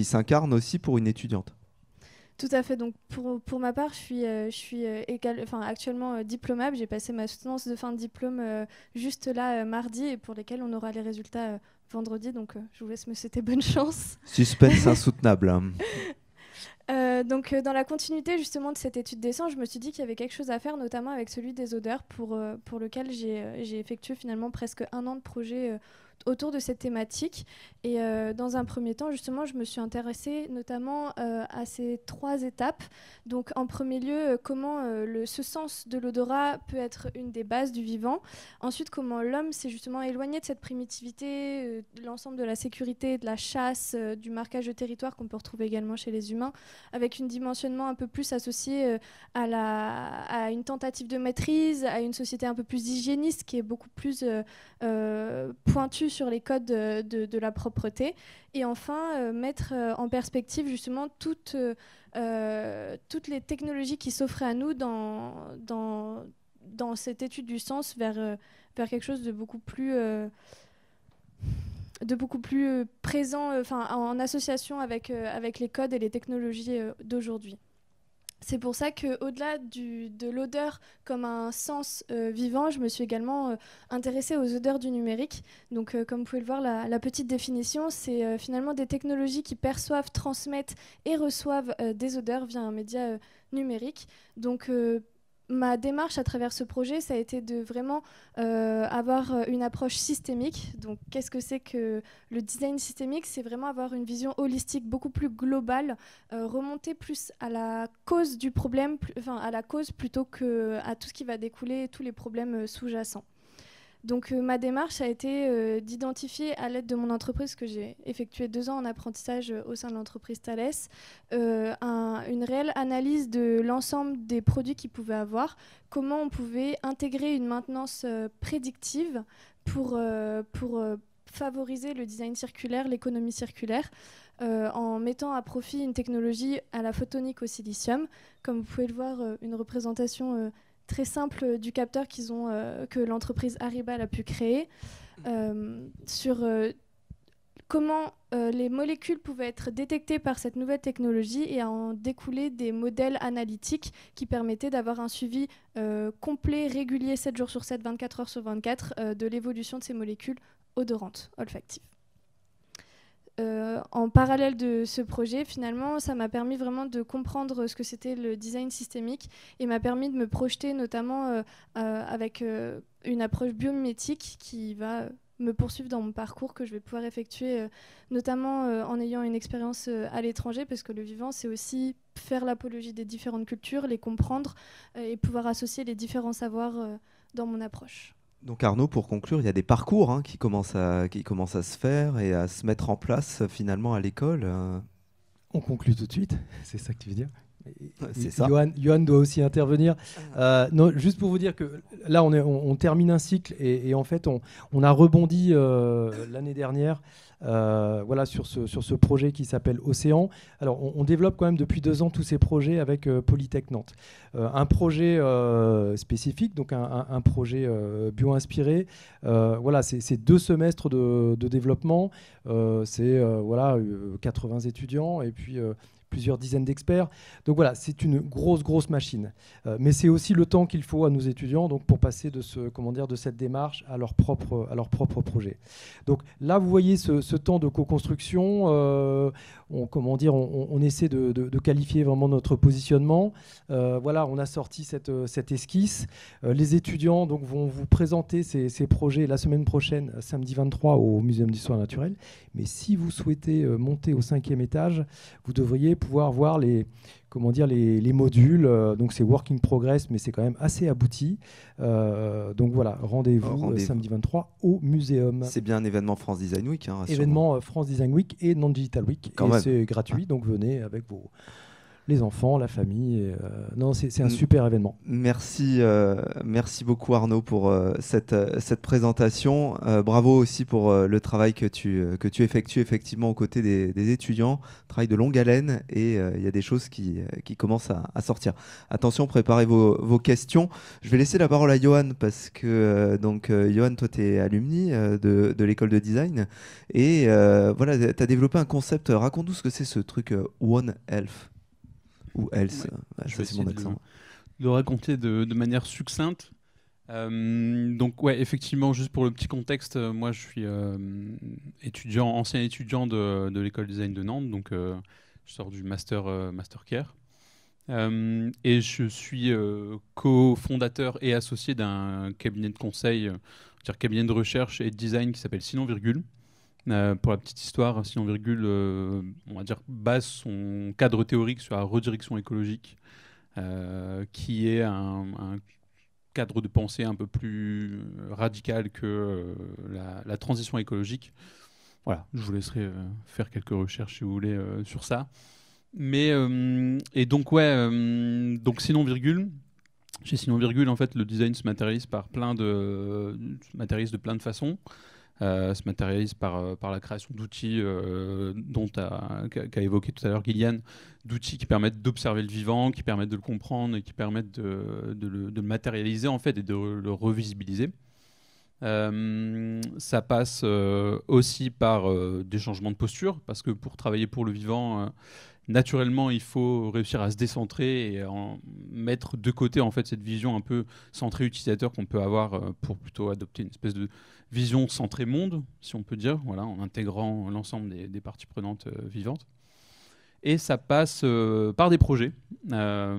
s'incarne aussi pour une étudiante. Tout à fait. Donc pour ma part, je suis actuellement diplômable. J'ai passé ma soutenance de fin de diplôme juste là mardi et pour lesquels on aura les résultats vendredi. Donc je vous laisse me souhaiter bonne chance. Suspense insoutenable. Donc dans la continuité justement de cette étude d'essence, je me suis dit qu'il y avait quelque chose à faire, notamment avec celui des odeurs, pour lequel j'ai effectué finalement presque 1 an de projet autour de cette thématique. Et dans un premier temps, justement, je me suis intéressée notamment à ces 3 étapes. Donc en premier lieu, comment ce sens de l'odorat peut être une des bases du vivant. Ensuite, comment l'homme s'est justement éloigné de cette primitivité, de l'ensemble de la sécurité, de la chasse, du marquage de territoire qu'on peut retrouver également chez les humains, avec un dimensionnement un peu plus associé à une tentative de maîtrise, à une société un peu plus hygiéniste qui est beaucoup plus pointue dessus sur les codes de la propreté. Et enfin, mettre en perspective justement toutes les technologies qui s'offraient à nous dans cette étude du sens vers quelque chose de beaucoup plus présent, en association avec les codes et les technologies d'aujourd'hui. C'est pour ça qu'au-delà de l'odeur comme un sens vivant, je me suis également intéressée aux odeurs du numérique. Donc, comme vous pouvez le voir, la petite définition, c'est finalement des technologies qui perçoivent, transmettent et reçoivent des odeurs via un média numérique. Donc, ma démarche à travers ce projet, ça a été de vraiment avoir une approche systémique. Donc, qu'est-ce que c'est que le design systémique? C'est vraiment avoir une vision holistique beaucoup plus globale, remonter plus à la cause du problème, à la cause plutôt qu'à tout ce qui va découler, tous les problèmes sous-jacents. Donc ma démarche a été d'identifier à l'aide de mon entreprise, que j'ai effectué 2 ans en apprentissage au sein de l'entreprise Thales, une réelle analyse de l'ensemble des produits qu'ils pouvaient avoir, comment on pouvait intégrer une maintenance prédictive pour favoriser le design circulaire, l'économie circulaire, en mettant à profit une technologie à la photonique au silicium. Comme vous pouvez le voir, une représentation très simple du capteur que l'entreprise Aribal a pu créer, sur comment les molécules pouvaient être détectées par cette nouvelle technologie et à en découler des modèles analytiques qui permettaient d'avoir un suivi complet, régulier, 7 jours sur 7, 24 heures sur 24, de l'évolution de ces molécules odorantes, olfactives. En parallèle de ce projet, finalement, ça m'a permis vraiment de comprendre ce que c'était le design systémique et m'a permis de me projeter notamment avec une approche biomimétique qui va me poursuivre dans mon parcours que je vais pouvoir effectuer, notamment en ayant une expérience à l'étranger, parce que le vivant, c'est aussi faire l'apologie des différentes cultures, les comprendre et pouvoir associer les différents savoirs dans mon approche. Donc Arnaud, pour conclure, il y a des parcours qui commencent à se faire et à se mettre en place finalement à l'école. On conclut tout de suite, c'est ça que tu veux dire? C'est ça. Johan doit aussi intervenir. Non, juste pour vous dire que là, on termine un cycle et en fait, on a rebondi l'année dernière sur ce projet qui s'appelle Océan. Alors, on développe quand même depuis 2 ans tous ces projets avec Polytech Nantes. Un projet spécifique, donc un projet bio-inspiré. C'est 2 semestres de développement. C'est 80 étudiants et puis plusieurs dizaines d'experts. Donc voilà, c'est une grosse machine. Mais c'est aussi le temps qu'il faut à nos étudiants pour passer de cette démarche à leur propre projet. Donc là, vous voyez ce temps de co-construction. On essaie de qualifier vraiment notre positionnement. On a sorti cette esquisse. Les étudiants vont vous présenter ces projets la semaine prochaine, samedi 23, au Muséum d'Histoire Naturelle. Mais si vous souhaitez monter au 5e étage, vous devriez pouvoir voir les modules. Donc c'est work in progress, mais c'est quand même assez abouti. Rendez-vous samedi 23 au Muséum. C'est bien un événement France Design Week. Événement France Design Week et Nantes Digital Week. C'est gratuit, donc venez avec les enfants, la famille. C'est un super événement. Merci beaucoup Arnaud pour cette présentation. Bravo aussi pour le travail que tu effectues effectivement aux côtés des étudiants. Travail de longue haleine et il y a des choses qui commencent à sortir. Attention, préparez vos questions. Je vais laisser la parole à Johan parce que Johan, toi tu es alumni de l'école de design et tu as développé un concept. Raconte-nous ce que c'est ce truc One Health. Ou else, je vais essayer de le raconter de manière succincte. Effectivement, juste pour le petit contexte, moi je suis ancien étudiant de l'école design de Nantes, donc je sors du master Care. Et je suis cofondateur et associé d'un cabinet de conseil, cabinet de recherche et de design qui s'appelle Sinon Virgule. Pour la petite histoire, Sinon Virgule, base son cadre théorique sur la redirection écologique, qui est un cadre de pensée un peu plus radical que la transition écologique. Voilà, je vous laisserai faire quelques recherches si vous voulez sur ça. Donc Sinon Virgule. Chez Sinon Virgule, en fait, le design se matérialise de plein de façons. se matérialise par la création d'outils qu'a évoqué tout à l'heure Gillian, d'outils qui permettent d'observer le vivant, qui permettent de le comprendre et qui permettent de le matérialiser en fait et de le revisibiliser. Ça passe aussi par des changements de posture, parce que pour travailler pour le vivant, naturellement, il faut réussir à se décentrer et mettre de côté en fait cette vision un peu centrée utilisateur qu'on peut avoir pour plutôt adopter une espèce de vision centrée monde, si on peut dire, voilà, en intégrant l'ensemble des parties prenantes vivantes. Et ça passe par des projets. En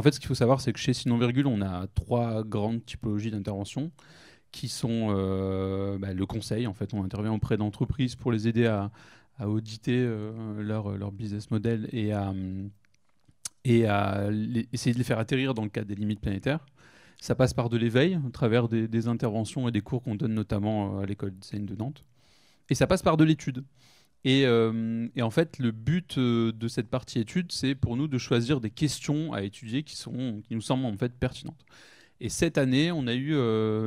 fait, ce qu'il faut savoir, c'est que chez Sinon Virgule, on a 3 grandes typologies d'intervention qui sont le conseil. En fait, on intervient auprès d'entreprises pour les aider à auditer leur business model et à essayer de les faire atterrir dans le cadre des limites planétaires. Ça passe par de l'éveil, à travers des interventions et des cours qu'on donne notamment à l'école de design de Nantes. Et ça passe par de l'étude. Et en fait, le but de cette partie étude, c'est pour nous de choisir des questions à étudier qui nous semblent en fait pertinentes. Et cette année, on a eu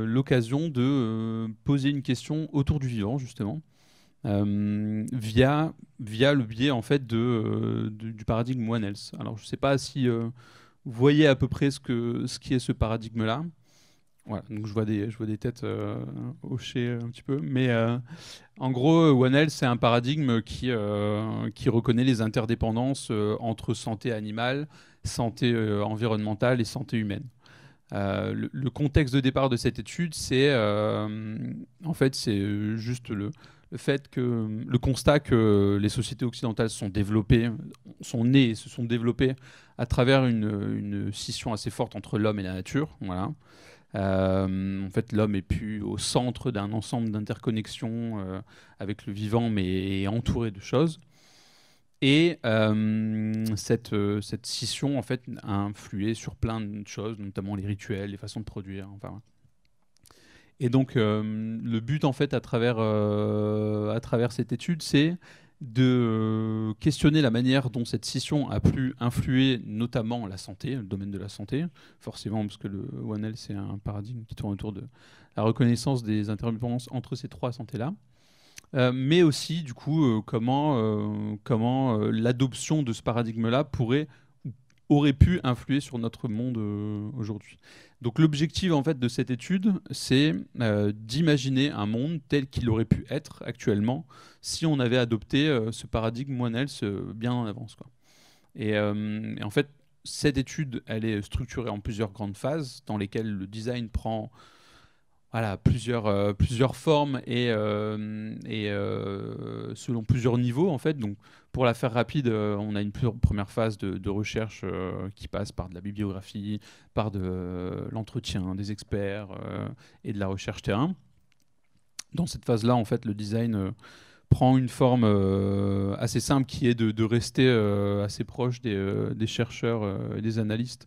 l'occasion de poser une question autour du vivant, justement, via le biais en fait du paradigme One Health. Alors, je ne sais pas si vous voyez à peu près ce qui est ce paradigme-là. Voilà, donc je vois des têtes hochées un petit peu, mais en gros, One Health, c'est un paradigme qui reconnaît les interdépendances entre santé animale, santé environnementale et santé humaine. Le contexte de départ de cette étude, c'est juste le fait que le constat que les sociétés occidentales sont nées et se sont développées à travers une scission assez forte entre l'homme et la nature. Voilà. En fait, l'homme est plus au centre d'un ensemble d'interconnexions avec le vivant, mais est entouré de choses. Et cette scission en fait, a influé sur plein de choses, notamment les rituels, les façons de produire. Enfin, ouais. Et donc, le but, en fait, à travers cette étude, c'est de questionner la manière dont cette scission a pu influer notamment la santé, le domaine de la santé, forcément, parce que le One Health, c'est un paradigme qui tourne autour de la reconnaissance des interdépendances entre ces 3 santés-là. Mais aussi, du coup, comment l'adoption de ce paradigme-là aurait pu influer sur notre monde aujourd'hui. Donc l'objectif en fait de cette étude, c'est d'imaginer un monde tel qu'il aurait pu être actuellement si on avait adopté ce paradigme One Health bien en avance, quoi. Et en fait, cette étude, elle est structurée en plusieurs grandes phases dans lesquelles le design prend plusieurs formes et selon plusieurs niveaux en fait. Donc pour la faire rapide, on a une première phase de recherche qui passe par de la bibliographie, par de l'entretien des experts et de la recherche terrain. Dans cette phase-là, en fait, le design prend une forme assez simple qui est de rester assez proche des chercheurs et des analystes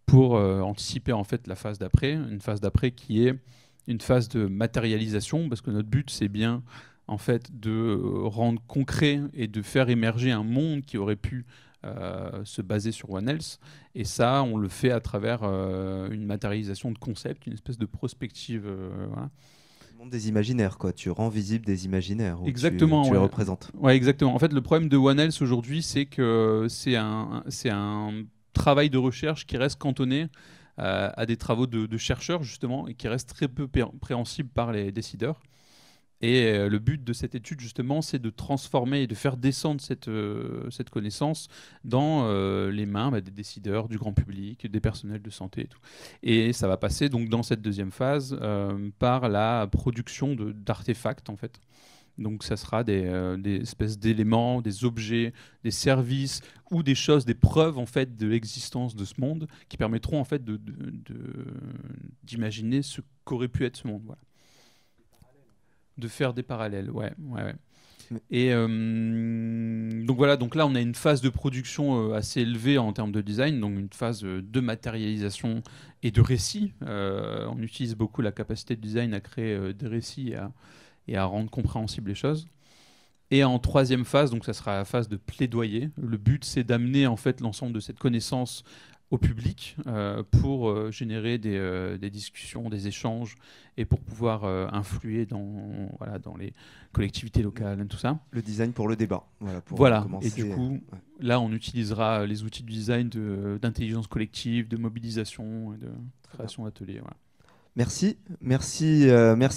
pour anticiper en fait la phase d'après, une phase d'après qui est une phase de matérialisation, parce que notre but, c'est bien en fait, de rendre concret et de faire émerger un monde qui aurait pu se baser sur One Health. Et ça, on le fait à travers une matérialisation de concepts, une espèce de prospective. Voilà. Le monde des imaginaires, quoi. Tu rends visible des imaginaires. Exactement. Tu les représentes. Ouais, exactement. En fait, le problème de One Health aujourd'hui, c'est que c'est un travail de recherche qui reste cantonné à des travaux de chercheurs, justement, et qui reste très peu préhensible par les décideurs. Et le but de cette étude, justement, c'est de transformer et de faire descendre cette connaissance dans les mains des décideurs, du grand public, des personnels de santé et tout. Et ça va passer donc dans cette deuxième phase par la production d'artefacts, en fait. Donc ça sera des espèces d'éléments, des objets, des services ou des choses, des preuves en fait de l'existence de ce monde qui permettront en fait d'imaginer ce qu'aurait pu être ce monde. Voilà. De faire des parallèles, ouais. Et donc voilà, donc là on a une phase de production assez élevée en termes de design, donc une phase de matérialisation et de récit. On utilise beaucoup la capacité de design à créer des récits et à rendre compréhensibles les choses. Et en troisième phase, donc ça sera la phase de plaidoyer. Le but, c'est d'amener en fait l'ensemble de cette connaissance au public pour générer des discussions, des échanges et pour pouvoir influer dans les collectivités locales et tout ça. Le design pour le débat. Et du coup, là, on utilisera les outils du design d'intelligence collective, de mobilisation et de création d'ateliers. Voilà. Merci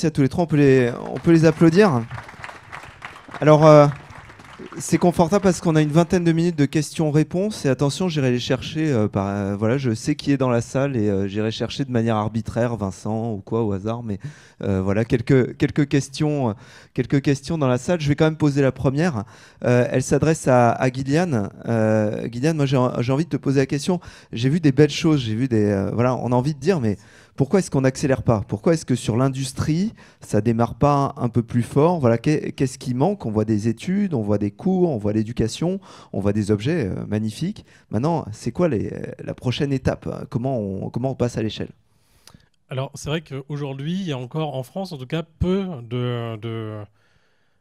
à tous les trois. On peut les applaudir. Alors, c'est confortable parce qu'on a une vingtaine de minutes de questions-réponses. Et attention, j'irai les chercher. Je sais qui est dans la salle et j'irai chercher de manière arbitraire Vincent ou quoi au hasard. Mais quelques questions dans la salle. Je vais quand même poser la première. Elle s'adresse à Gillian. Gillian, moi j'ai envie de te poser la question. J'ai vu des belles choses. On a envie de dire, mais pourquoi est-ce qu'on n'accélère pas? Pourquoi est-ce que sur l'industrie, ça démarre pas un peu plus fort? Qu'est-ce qui manque? On voit des études, on voit des cours, on voit l'éducation, on voit des objets magnifiques. Maintenant, c'est quoi la prochaine étape? Comment on passe à l'échelle? Alors, c'est vrai qu'aujourd'hui, il y a encore, en France en tout cas, peu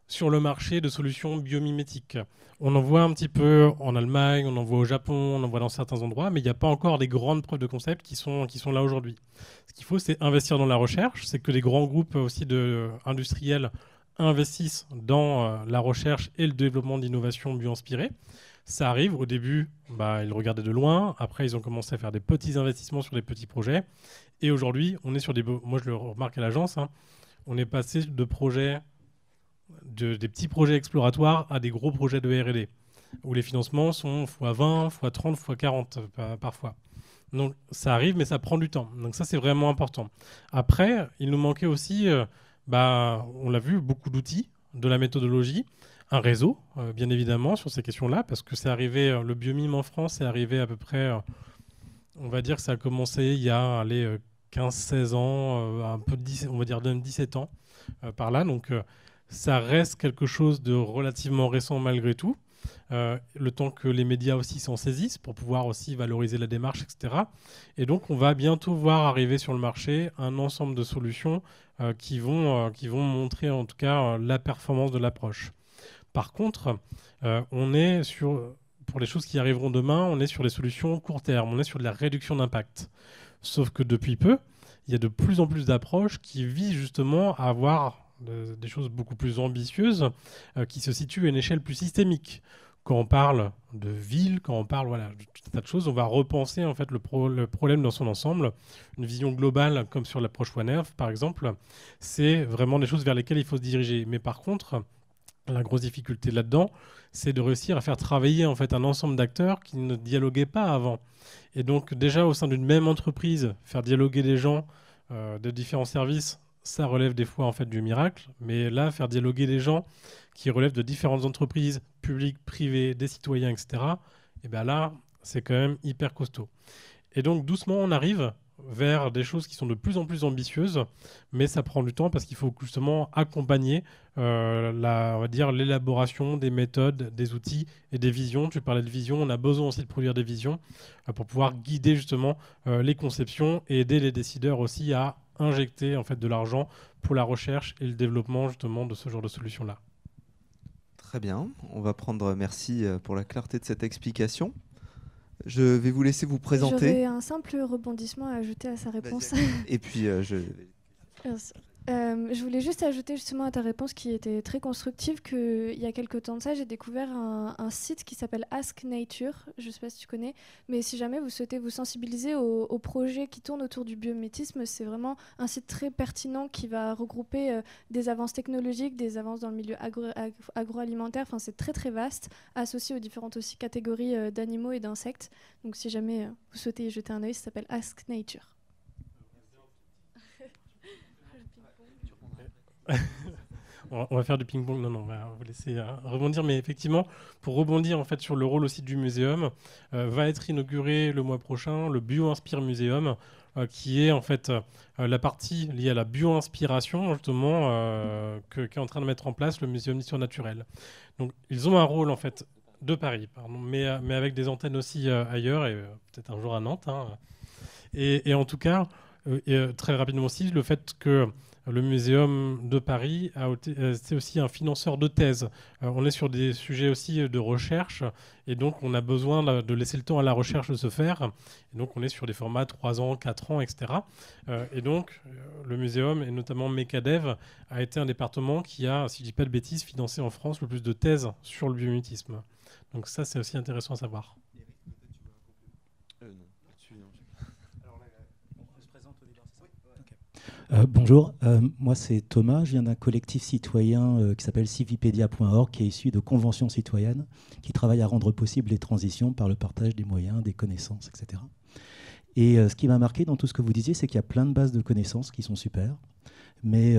sur le marché de solutions biomimétiques. On en voit un petit peu en Allemagne, on en voit au Japon, on en voit dans certains endroits, mais il n'y a pas encore des grandes preuves de concept qui sont là aujourd'hui. Ce qu'il faut, c'est investir dans la recherche. C'est que les grands groupes aussi industriels investissent dans la recherche et le développement d'innovations bio-inspirées. Ça arrive, au début, ils regardaient de loin. Après, ils ont commencé à faire des petits investissements sur des petits projets. Et aujourd'hui, on est sur moi, je le remarque à l'agence, on est passé de projets... des petits projets exploratoires à des gros projets de R&D où les financements sont x20, x30, x40 parfois. Donc ça arrive, mais ça prend du temps. Donc ça, c'est vraiment important. Après, il nous manquait aussi, on l'a vu, beaucoup d'outils, de la méthodologie, un réseau, bien évidemment, sur ces questions-là, parce que c'est arrivé, le biomime en France, c'est arrivé à peu près, on va dire que ça a commencé il y a 15-16 ans, un peu on va dire 17 ans par là. Donc ça reste quelque chose de relativement récent malgré tout. Le temps que les médias aussi s'en saisissent pour pouvoir aussi valoriser la démarche, etc. Et donc, on va bientôt voir arriver sur le marché un ensemble de solutions qui vont montrer en tout cas la performance de l'approche. Par contre, on est pour les choses qui arriveront demain, on est sur les solutions court terme, on est sur de la réduction d'impact. Sauf que depuis peu, il y a de plus en plus d'approches qui visent justement à avoir des choses beaucoup plus ambitieuses qui se situent à une échelle plus systémique. Quand on parle de ville, quand on parle de tout un tas de choses, on va repenser en fait le problème dans son ensemble. Une vision globale, comme sur l'approche One Earth par exemple, c'est vraiment des choses vers lesquelles il faut se diriger. Mais par contre, la grosse difficulté là-dedans, c'est de réussir à faire travailler en fait un ensemble d'acteurs qui ne dialoguaient pas avant. Et donc déjà au sein d'une même entreprise, faire dialoguer des gens de différents services, ça relève des fois en fait du miracle, mais là, faire dialoguer des gens qui relèvent de différentes entreprises, publiques, privées, des citoyens, etc., et bien là, c'est quand même hyper costaud. Et donc, doucement, on arrive vers des choses qui sont de plus en plus ambitieuses, mais ça prend du temps parce qu'il faut justement accompagner on va dire, l'élaboration des méthodes, des outils et des visions. Tu parlais de vision, on a besoin aussi de produire des visions pour pouvoir guider justement les conceptions et aider les décideurs aussi à injecter en fait de l'argent pour la recherche et le développement justement de ce genre de solutions-là. Très bien, on va prendre, merci pour la clarté de cette explication. Je vais vous laisser vous présenter. J'aurais un simple rebondissement à ajouter à sa réponse. Et puis je voulais juste ajouter justement à ta réponse qui était très constructive qu'il y a quelques temps de ça, j'ai découvert un site qui s'appelle Ask Nature. Je ne sais pas si tu connais, mais si jamais vous souhaitez vous sensibiliser aux projets qui tournent autour du biomimétisme, c'est vraiment un site très pertinent qui va regrouper des avances technologiques, des avances dans le milieu agroalimentaire. Enfin, c'est très très vaste, associé aux différentes aussi catégories d'animaux et d'insectes. Donc si jamais vous souhaitez y jeter un œil, ça s'appelle Ask Nature. On va faire du ping-pong. Non, on va vous laisser rebondir. Mais effectivement, pour rebondir en fait sur le rôle aussi du muséum, va être inauguré le mois prochain le Bio-Inspire Muséum, qui est en fait la partie liée à la bio-inspiration justement qu'est en train de mettre en place le Muséum d'histoire naturelle. Donc, ils ont un rôle en fait de Paris, mais avec des antennes aussi ailleurs et peut-être un jour à Nantes. Et en tout cas, très rapidement aussi, le fait que le Muséum de Paris c'est aussi un financeur de thèse. On est sur des sujets aussi de recherche, et donc on a besoin de laisser le temps à la recherche de se faire. Et donc on est sur des formats 3 ans, 4 ans, etc. Et donc le Muséum, et notamment Mecadev, a été un département qui a, si je ne dis pas de bêtises, financé en France le plus de thèses sur le biomimétisme. Donc ça, c'est aussi intéressant à savoir. Bonjour, moi c'est Thomas, je viens d'un collectif citoyen qui s'appelle civipedia.org, qui est issu de conventions citoyennes, qui travaille à rendre possible les transitions par le partage des moyens, des connaissances, etc. Et ce qui m'a marqué dans tout ce que vous disiez, c'est qu'il y a plein de bases de connaissances qui sont super, mais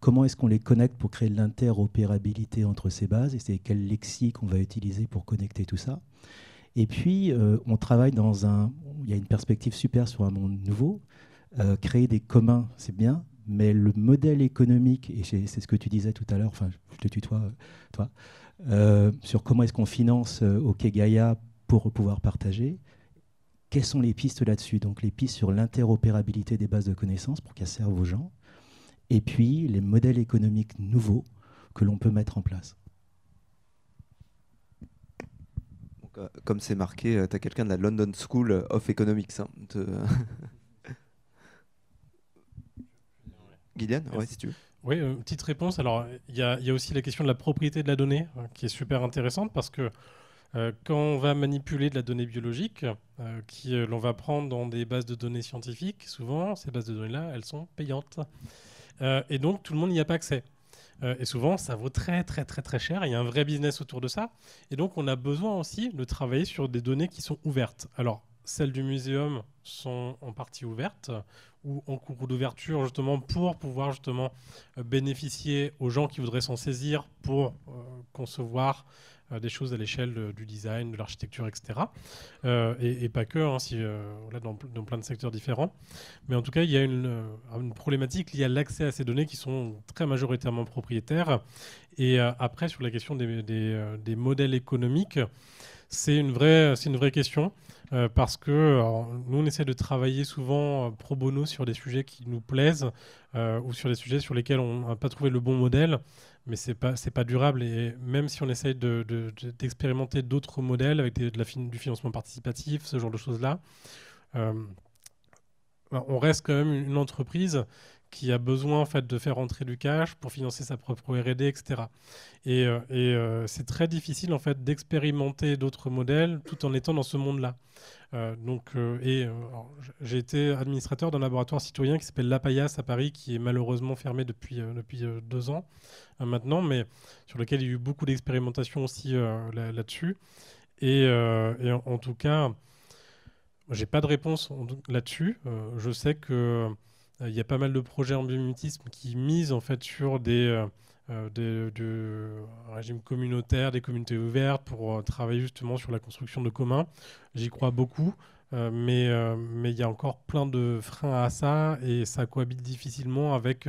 comment est-ce qu'on les connecte pour créer de l'interopérabilité entre ces bases, et c'est quel lexique on va utiliser pour connecter tout ça. Et puis, on travaille il y a une perspective super sur un monde nouveau. Créer des communs, c'est bien, mais le modèle économique, et c'est ce que tu disais tout à l'heure, enfin, je te tutoie, toi, sur comment est-ce qu'on finance OK Gaia pour pouvoir partager, quelles sont les pistes là-dessus? Donc, les pistes sur l'interopérabilité des bases de connaissances pour qu'elles servent aux gens, et puis les modèles économiques nouveaux que l'on peut mettre en place. Donc, comme c'est marqué, tu as quelqu'un de la London School of Economics. Hein, Gillian, ouais, si tu veux. Oui, une petite réponse. Alors, il y a aussi la question de la propriété de la donnée, qui est super intéressante, parce que quand on va manipuler de la donnée biologique, l'on va prendre dans des bases de données scientifiques, souvent, ces bases de données-là, elles sont payantes. Et donc, tout le monde n'y a pas accès. Et souvent, ça vaut très, très, très, très cher. Il y a un vrai business autour de ça. Et donc, on a besoin aussi de travailler sur des données qui sont ouvertes. Alors, celles du muséum sont en partie ouvertes ou en cours d'ouverture, justement, pour pouvoir justement bénéficier aux gens qui voudraient s'en saisir pour concevoir des choses à l'échelle du design, de l'architecture, etc. Et pas que, hein, dans plein de secteurs différents. Mais en tout cas, il y a une problématique liée à l'accès à ces données qui sont très majoritairement propriétaires. Et après, sur la question des modèles économiques, c'est une vraie question. Parce que nous, on essaie de travailler souvent pro bono sur des sujets qui nous plaisent ou sur des sujets sur lesquels on n'a pas trouvé le bon modèle, mais c'est pas durable. Et même si on essaye d'expérimenter d'autres modèles avec du financement participatif, ce genre de choses-là, on reste quand même une entreprise qui a besoin en fait de faire entrer du cash pour financer sa propre R&D, etc. Et c'est très difficile en fait d'expérimenter d'autres modèles tout en étant dans ce monde-là. J'ai été administrateur d'un laboratoire citoyen qui s'appelle La Paillasse à Paris, qui est malheureusement fermé depuis 2 ans maintenant, mais sur lequel il y a eu beaucoup d'expérimentation aussi là-dessus. Et en tout cas, j'ai pas de réponse là-dessus. Je sais que il y a pas mal de projets en biomimétisme qui misent en fait sur des régimes communautaires, des communautés ouvertes pour travailler justement sur la construction de communs. J'y crois beaucoup, mais il y a encore plein de freins à ça et ça cohabite difficilement avec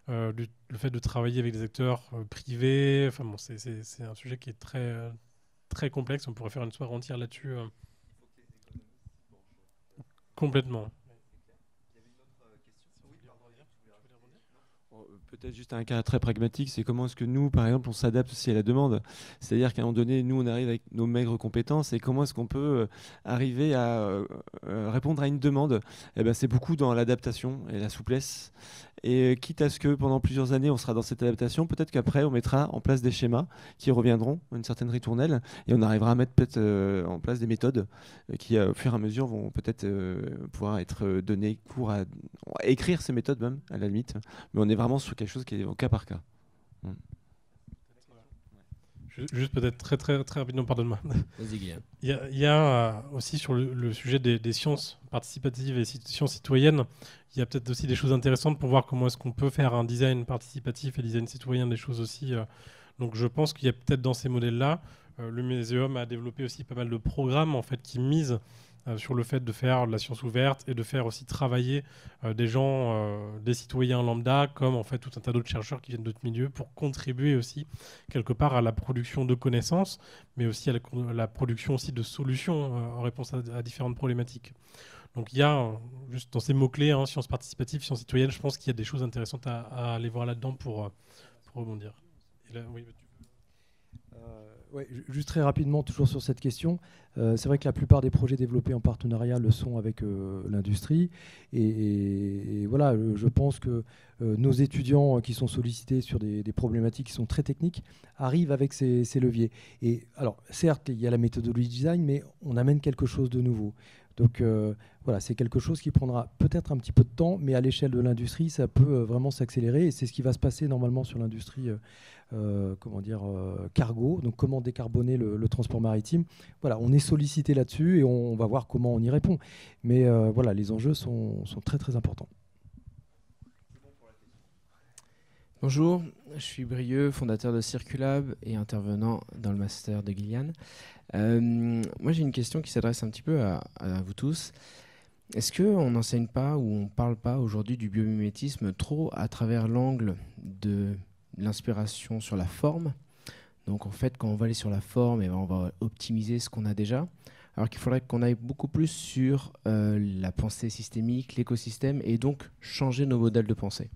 le fait de travailler avec des acteurs privés. Enfin bon, c'est un sujet qui est très, très complexe. On pourrait faire une soirée entière là-dessus. Complètement. Peut-être juste un cas très pragmatique, c'est comment est-ce que nous, par exemple, on s'adapte aussi à la demande. C'est-à-dire qu'à un moment donné, nous, on arrive avec nos maigres compétences et comment est-ce qu'on peut arriver à répondre à une demande. Eh ben, c'est beaucoup dans l'adaptation et la souplesse. Et quitte à ce que pendant plusieurs années, on sera dans cette adaptation, peut-être qu'après, on mettra en place des schémas qui reviendront, une certaine ritournelle, et on arrivera à mettre peut-être en place des méthodes qui, au fur et à mesure, vont peut-être pouvoir être données cours à écrire ces méthodes même, à la limite. Mais on est vraiment sur quelque chose qui est au cas par cas. Juste peut-être très, très, très rapidement, pardonne-moi. Vas-y, Guillaume. Il y a aussi sur le sujet des sciences participatives et sciences citoyennes, il y a peut-être aussi des choses intéressantes pour voir comment est-ce qu'on peut faire un design participatif et design citoyen, des choses aussi. Donc je pense qu'il y a peut-être dans ces modèles-là Le Muséum a développé aussi pas mal de programmes en fait, qui misent sur le fait de faire de la science ouverte et de faire aussi travailler des gens, des citoyens lambda, comme en fait tout un tas d'autres chercheurs qui viennent d'autres milieux pour contribuer aussi quelque part à la production de connaissances, mais aussi à la production aussi de solutions en réponse à différentes problématiques. Donc il y a, juste dans ces mots-clés, hein, sciences participatives, sciences citoyennes, je pense qu'il y a des choses intéressantes à aller voir là-dedans pour rebondir. Et là, oui, ouais, juste très rapidement, toujours sur cette question, c'est vrai que la plupart des projets développés en partenariat le sont avec l'industrie. Et voilà, je pense que nos étudiants qui sont sollicités sur des problématiques qui sont très techniques arrivent avec ces leviers. Et alors, certes, il y a la méthodologie design, mais on amène quelque chose de nouveau. Donc voilà, c'est quelque chose qui prendra peut-être un petit peu de temps, mais à l'échelle de l'industrie, ça peut vraiment s'accélérer. Et c'est ce qui va se passer normalement sur l'industrie cargo, donc comment décarboner le transport maritime. Voilà, on est sollicité là-dessus et on va voir comment on y répond. Mais voilà, les enjeux sont très très importants. Bonjour, je suis Brieux, fondateur de Circulab et intervenant dans le master de Gillian. Moi j'ai une question qui s'adresse un petit peu à vous tous. Est-ce qu'on n'enseigne pas ou on ne parle pas aujourd'hui du biomimétisme trop à travers l'angle de l'inspiration sur la forme? Donc en fait quand on va aller sur la forme, on va optimiser ce qu'on a déjà, alors qu'il faudrait qu'on aille beaucoup plus sur la pensée systémique, l'écosystème, et donc changer nos modèles de pensée.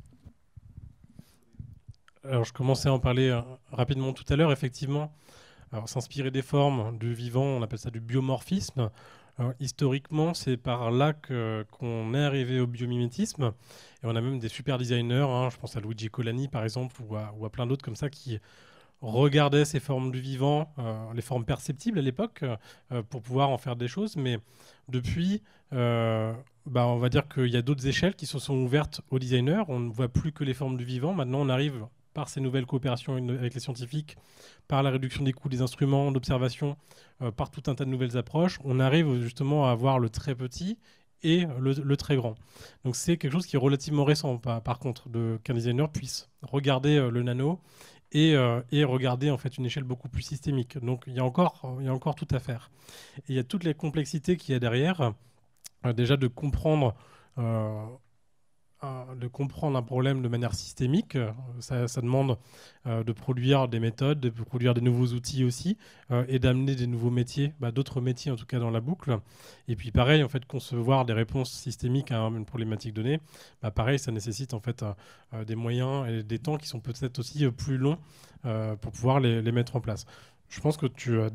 Alors, je commençais à en parler rapidement tout à l'heure, effectivement. Alors, s'inspirer des formes du vivant, on appelle ça du biomorphisme. Alors, historiquement, c'est par là qu'on est arrivé au biomimétisme. Et on a même des super designers, hein, je pense à Luigi Colani par exemple, ou à plein d'autres comme ça, qui regardaient ces formes du vivant, les formes perceptibles à l'époque, pour pouvoir en faire des choses. Mais depuis, on va dire qu'il y a d'autres échelles qui se sont ouvertes aux designers. On ne voit plus que les formes du vivant. Maintenant, on arrive par ces nouvelles coopérations avec les scientifiques, par la réduction des coûts des instruments d'observation, par tout un tas de nouvelles approches, on arrive justement à avoir le très petit et le très grand. Donc c'est quelque chose qui est relativement récent, par contre, qu'un designer puisse regarder le nano et regarder en fait une échelle beaucoup plus systémique. Donc il y a encore tout à faire. Et il y a toutes les complexités qu'il y a derrière, déjà de comprendre un problème de manière systémique. Ça demande de produire des méthodes, de produire des nouveaux outils aussi, et d'amener des nouveaux métiers, d'autres métiers en tout cas dans la boucle. Et puis pareil, en fait, concevoir des réponses systémiques à une problématique donnée, pareil, ça nécessite en fait des moyens et des temps qui sont peut-être aussi plus longs pour pouvoir les mettre en place. Je pense que tu as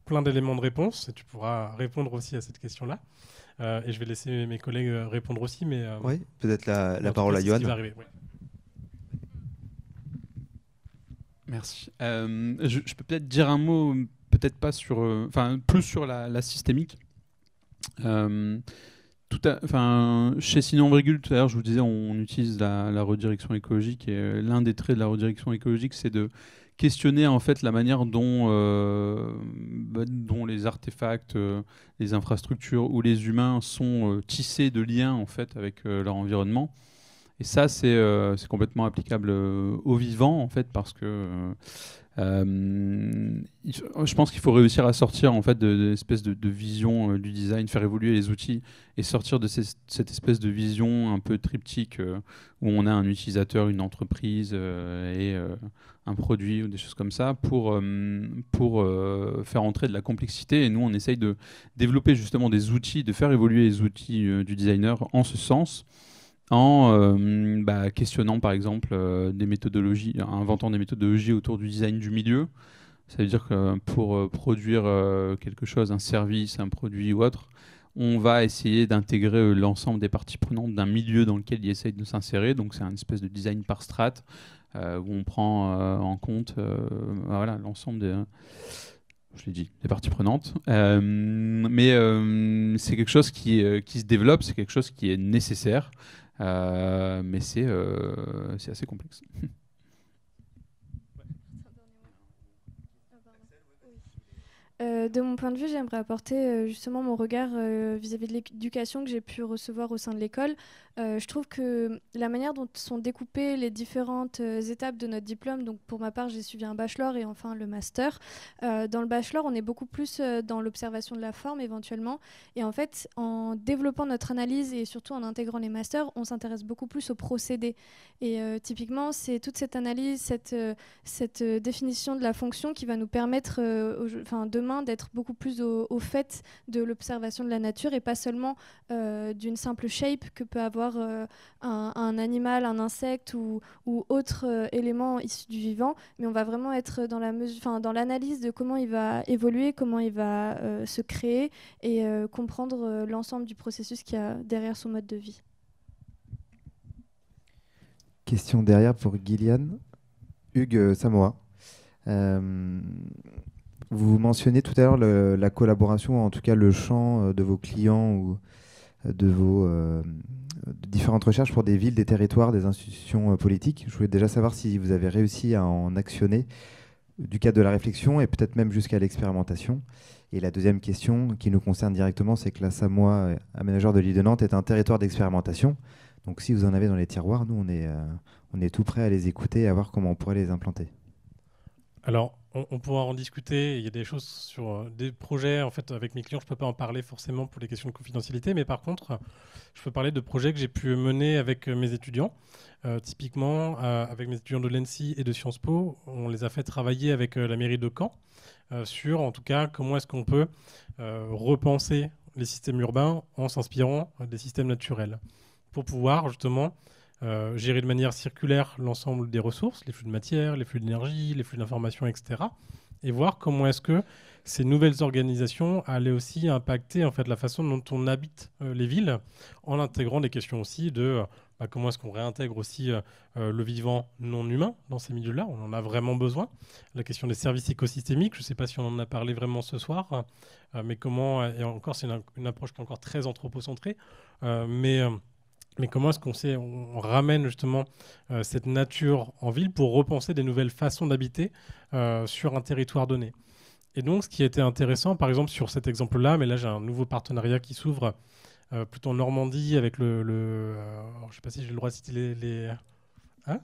plein d'éléments de réponse et tu pourras répondre aussi à cette question-là. Et je vais laisser mes collègues répondre aussi. Mais, oui, peut-être la parole à Johan. Ouais. Merci. Je peux peut-être dire un mot, peut-être pas sur, plus sur la systémique. Chez Sinon Virgule, tout à l'heure, je vous disais, on utilise la redirection écologique, et l'un des traits de la redirection écologique, c'est de questionner en fait la manière dont les artefacts, les infrastructures ou les humains sont tissés de liens en fait avec leur environnement. Et ça, c'est complètement applicable au vivant en fait, parce que je pense qu'il faut réussir à sortir en fait de l'espèce de vision du design, faire évoluer les outils et sortir de cette espèce de vision un peu triptyque où on a un utilisateur, une entreprise et un produit ou des choses comme ça pour faire entrer de la complexité. Et nous, on essaye de développer justement des outils, de faire évoluer les outils du designer en ce sens, en questionnant par exemple des méthodologies, inventant des méthodologies autour du design du milieu. Ça veut dire que pour produire quelque chose, un service, un produit ou autre, on va essayer d'intégrer l'ensemble des parties prenantes d'un milieu dans lequel il essaye de s'insérer. Donc c'est un espèce de design par strate où on prend en compte l'ensemble des... Je l'ai dit, les parties prenantes. Mais c'est quelque chose qui se développe, c'est quelque chose qui est nécessaire. Mais c'est assez complexe. De mon point de vue, j'aimerais apporter justement mon regard vis-à-vis de l'éducation que j'ai pu recevoir au sein de l'école. Je trouve que la manière dont sont découpées les différentes étapes de notre diplôme, donc pour ma part, j'ai suivi un bachelor et enfin le master. Dans le bachelor, on est beaucoup plus dans l'observation de la forme éventuellement. Et en fait, en développant notre analyse et surtout en intégrant les masters, on s'intéresse beaucoup plus aux procédés. Et typiquement, c'est toute cette analyse, cette définition de la fonction qui va nous permettre demain d'être beaucoup plus au fait de l'observation de la nature et pas seulement d'une simple shape que peut avoir un animal, un insecte ou autre élément issu du vivant, mais on va vraiment être dans l'analyse de comment il va évoluer, comment il va se créer et comprendre l'ensemble du processus qu'il y a derrière son mode de vie. Question derrière pour Gillian. Hugues Samoa. Vous mentionnez tout à l'heure la collaboration, en tout cas le champ de vos clients ou de vos différentes recherches pour des villes, des territoires, des institutions politiques. Je voulais déjà savoir si vous avez réussi à en actionner du cadre de la réflexion et peut-être même jusqu'à l'expérimentation. Et la deuxième question qui nous concerne directement, c'est que la Samoa, aménageur de l'île de Nantes, est un territoire d'expérimentation. Donc si vous en avez dans les tiroirs, nous on est tout prêt à les écouter et à voir comment on pourrait les implanter. Alors, on pourra en discuter. Il y a des choses sur des projets. En fait, avec mes clients, je ne peux pas en parler forcément pour les questions de confidentialité, mais par contre, je peux parler de projets que j'ai pu mener avec mes étudiants. Typiquement, avec mes étudiants de l'ENSI et de Sciences Po, on les a fait travailler avec la mairie de Caen sur, en tout cas, comment est-ce qu'on peut repenser les systèmes urbains en s'inspirant des systèmes naturels pour pouvoir justement gérer de manière circulaire l'ensemble des ressources, les flux de matière, les flux d'énergie, les flux d'informations, etc. Et voir comment est-ce que ces nouvelles organisations allaient aussi impacter en fait, la façon dont on habite les villes, en intégrant des questions aussi de comment est-ce qu'on réintègre aussi le vivant non humain dans ces milieux-là. On en a vraiment besoin. La question des services écosystémiques, je ne sais pas si on en a parlé vraiment ce soir, mais comment, et encore c'est une approche qui est encore très anthropocentrée, mais comment est-ce qu'on ramène justement cette nature en ville pour repenser des nouvelles façons d'habiter sur un territoire donné. Et donc, ce qui était intéressant, par exemple, sur cet exemple-là, mais là, j'ai un nouveau partenariat qui s'ouvre plutôt en Normandie avec alors, je ne sais pas si j'ai le droit de citer les... Hein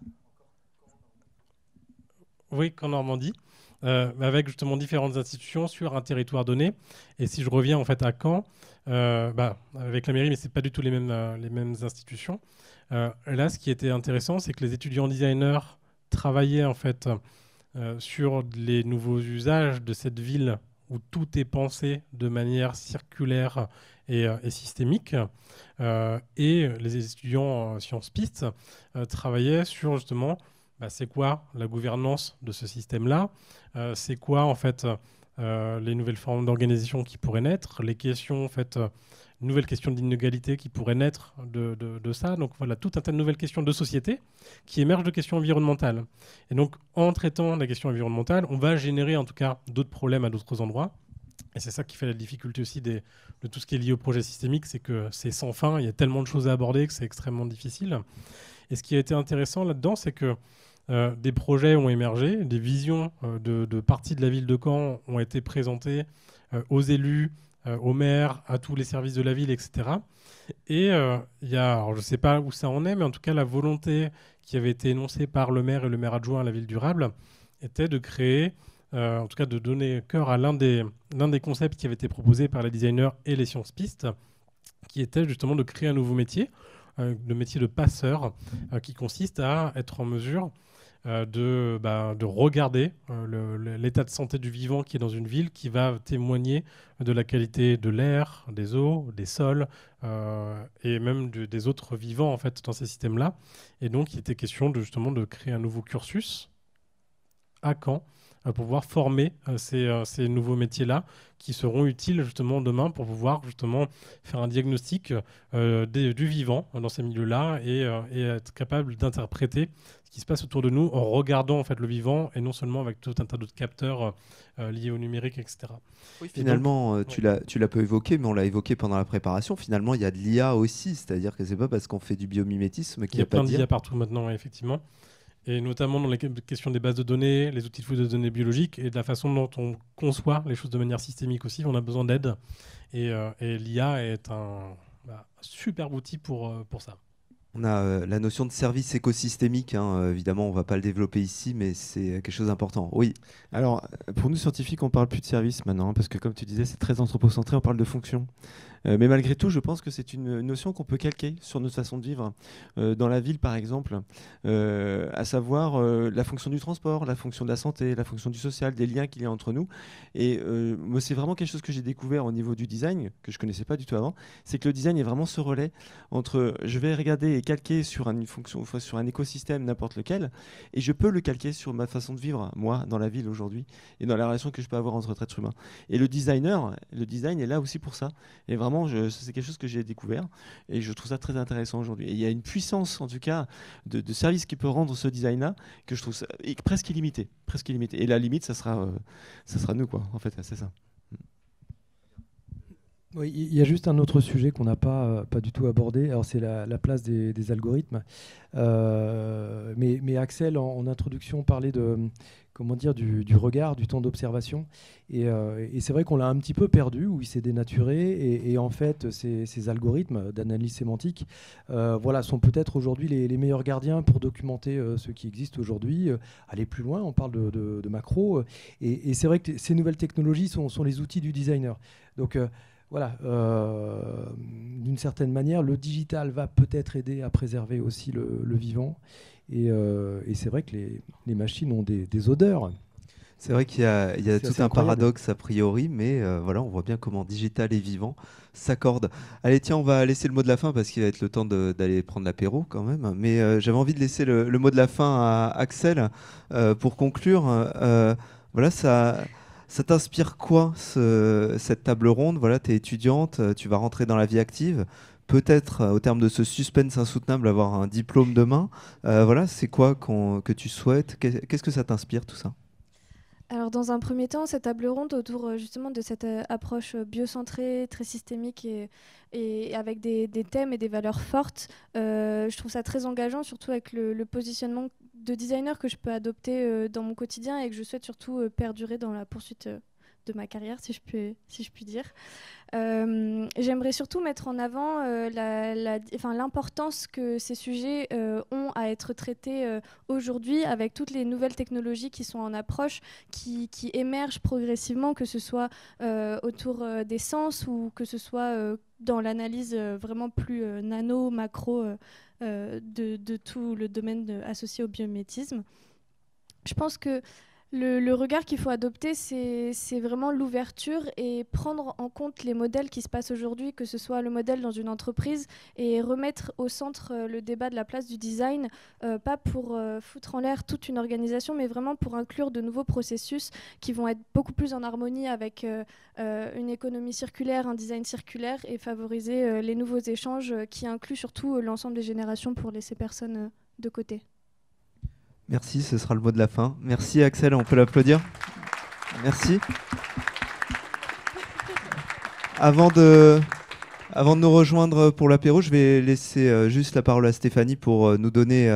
oui, qu'en Normandie. Avec justement différentes institutions sur un territoire donné. Et si je reviens en fait à Caen, avec la mairie, mais c'est pas du tout les mêmes institutions. Là, ce qui était intéressant, c'est que les étudiants designers travaillaient en fait sur les nouveaux usages de cette ville où tout est pensé de manière circulaire et systémique. Et les étudiants en sciences pistes travaillaient sur justement c'est quoi la gouvernance de ce système-là, c'est quoi en fait les nouvelles formes d'organisation qui pourraient naître, les questions en fait, nouvelles questions d'inégalité qui pourraient naître de ça. Donc voilà, tout un tas de nouvelles questions de société qui émergent de questions environnementales. Et donc en traitant la question environnementale, on va générer en tout cas d'autres problèmes à d'autres endroits. Et c'est ça qui fait la difficulté aussi de tout ce qui est lié au projet systémique, c'est que c'est sans fin, il y a tellement de choses à aborder que c'est extrêmement difficile. Et ce qui a été intéressant là-dedans, c'est que des projets ont émergé, des visions de parties de la ville de Caen ont été présentées aux élus, aux maires, à tous les services de la ville, etc. Et il y a, alors je ne sais pas où ça en est, mais en tout cas la volonté qui avait été énoncée par le maire et le maire adjoint à la ville durable était de créer, en tout cas de donner cœur à l'un des concepts qui avait été proposé par les designers et les sciences pistes, qui était justement de créer un nouveau métier, le métier de passeur, qui consiste à être en mesure de regarder l'état de santé du vivant qui est dans une ville, qui va témoigner de la qualité de l'air, des eaux, des sols et même des autres vivants en fait, dans ces systèmes-là. Et donc, il était question justement de créer un nouveau cursus à Caen pour pouvoir former ces nouveaux métiers-là qui seront utiles justement demain pour pouvoir justement faire un diagnostic du vivant dans ces milieux-là et être capable d'interpréter ce qui se passe autour de nous en regardant en fait le vivant et non seulement avec tout un tas d'autres capteurs liés au numérique, etc. Oui, finalement, tu l'as peu évoqué, mais on l'a évoqué pendant la préparation. Finalement, il y a de l'IA aussi, c'est-à-dire que c'est pas parce qu'on fait du biomimétisme qu'il n'y a pas plein d'IA partout maintenant, effectivement. et notamment dans les questions des bases de données, les outils de fouille de données biologiques et de la façon dont on conçoit les choses de manière systémique aussi. On a besoin d'aide et l'IA est un superbe outil pour ça. On a la notion de service écosystémique, hein, évidemment on ne va pas le développer ici, mais c'est quelque chose d'important. Oui. Alors, pour nous scientifiques, on ne parle plus de service maintenant, hein, parce que comme tu disais, c'est très anthropocentré, on parle de fonction. Mais malgré tout, je pense que c'est une notion qu'on peut calquer sur notre façon de vivre. Dans la ville, par exemple, à savoir la fonction du transport, la fonction de la santé, la fonction du social, des liens qu'il y a entre nous. Et moi, c'est vraiment quelque chose que j'ai découvert au niveau du design, que je ne connaissais pas du tout avant, c'est que le design est vraiment ce relais entre je vais regarder et calquer sur une fonction, sur un écosystème n'importe lequel, et je peux le calquer sur ma façon de vivre, moi, dans la ville aujourd'hui, et dans la relation que je peux avoir entre êtres humains. Et le design est là aussi pour ça. Et vraiment, c'est quelque chose que j'ai découvert et je trouve ça très intéressant aujourd'hui. Et il y a une puissance, en tout cas, de service qui peut rendre ce design-là que je trouve ça, presque illimité. Et la limite, ça sera nous, quoi. En fait, c'est ça. Oui, il y a juste un autre sujet qu'on n'a pas du tout abordé. Alors c'est la place des algorithmes. Mais Axel, en introduction, parlait du regard, du temps d'observation. Et c'est vrai qu'on l'a un petit peu perdu, où il s'est dénaturé. Et en fait, ces algorithmes d'analyse sémantique sont peut-être aujourd'hui les meilleurs gardiens pour documenter ce qui existe aujourd'hui. Aller plus loin, on parle de macro. Et c'est vrai que ces nouvelles technologies sont les outils du designer. Donc, d'une certaine manière, le digital va peut-être aider à préserver aussi le vivant. Et c'est vrai que les machines ont des odeurs. C'est vrai qu'il y a tout un paradoxe a priori, mais on voit bien comment digital et vivant s'accordent. Allez, tiens, on va laisser le mot de la fin parce qu'il va être le temps d'aller prendre l'apéro quand même. Mais j'avais envie de laisser le mot de la fin à Axel pour conclure. Ça t'inspire quoi, cette table ronde? Voilà, tu es étudiante, tu vas rentrer dans la vie active. Peut-être, au terme de ce suspense insoutenable, avoir un diplôme demain. C'est quoi que tu souhaites? Qu'est-ce que ça t'inspire, tout ça? Alors, dans un premier temps, cette table ronde autour justement de cette approche biocentrée, très systémique et avec des thèmes et des valeurs fortes, je trouve ça très engageant, surtout avec le positionnement de designer que je peux adopter dans mon quotidien et que je souhaite surtout perdurer dans la poursuite de ma carrière, si je puis dire. J'aimerais surtout mettre en avant l'importance que ces sujets ont à être traités aujourd'hui avec toutes les nouvelles technologies qui sont en approche, qui émergent progressivement, que ce soit autour des sens ou que ce soit dans l'analyse vraiment plus nano, macro de tout le domaine associé au biomimétisme. Je pense que le regard qu'il faut adopter, c'est vraiment l'ouverture et prendre en compte les modèles qui se passent aujourd'hui, que ce soit le modèle dans une entreprise, et remettre au centre le débat de la place du design, pas pour foutre en l'air toute une organisation, mais vraiment pour inclure de nouveaux processus qui vont être beaucoup plus en harmonie avec une économie circulaire, un design circulaire, et favoriser les nouveaux échanges qui incluent surtout l'ensemble des générations pour laisser personne de côté. Merci, ce sera le mot de la fin. Merci Axel, on peut l'applaudir. Merci. Avant de nous rejoindre pour l'apéro, je vais laisser juste la parole à Stéphanie pour nous donner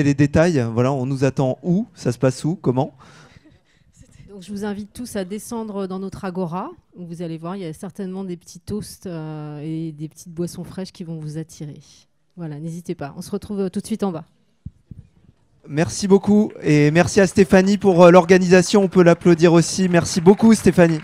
les détails. Voilà, on nous attend où? Ça se passe où? Comment? Donc, je vous invite tous à descendre dans notre agora. Où vous allez voir, il y a certainement des petits toasts et des petites boissons fraîches qui vont vous attirer. Voilà, n'hésitez pas. On se retrouve tout de suite en bas. Merci beaucoup et merci à Stéphanie pour l'organisation. On peut l'applaudir aussi. Merci beaucoup Stéphanie.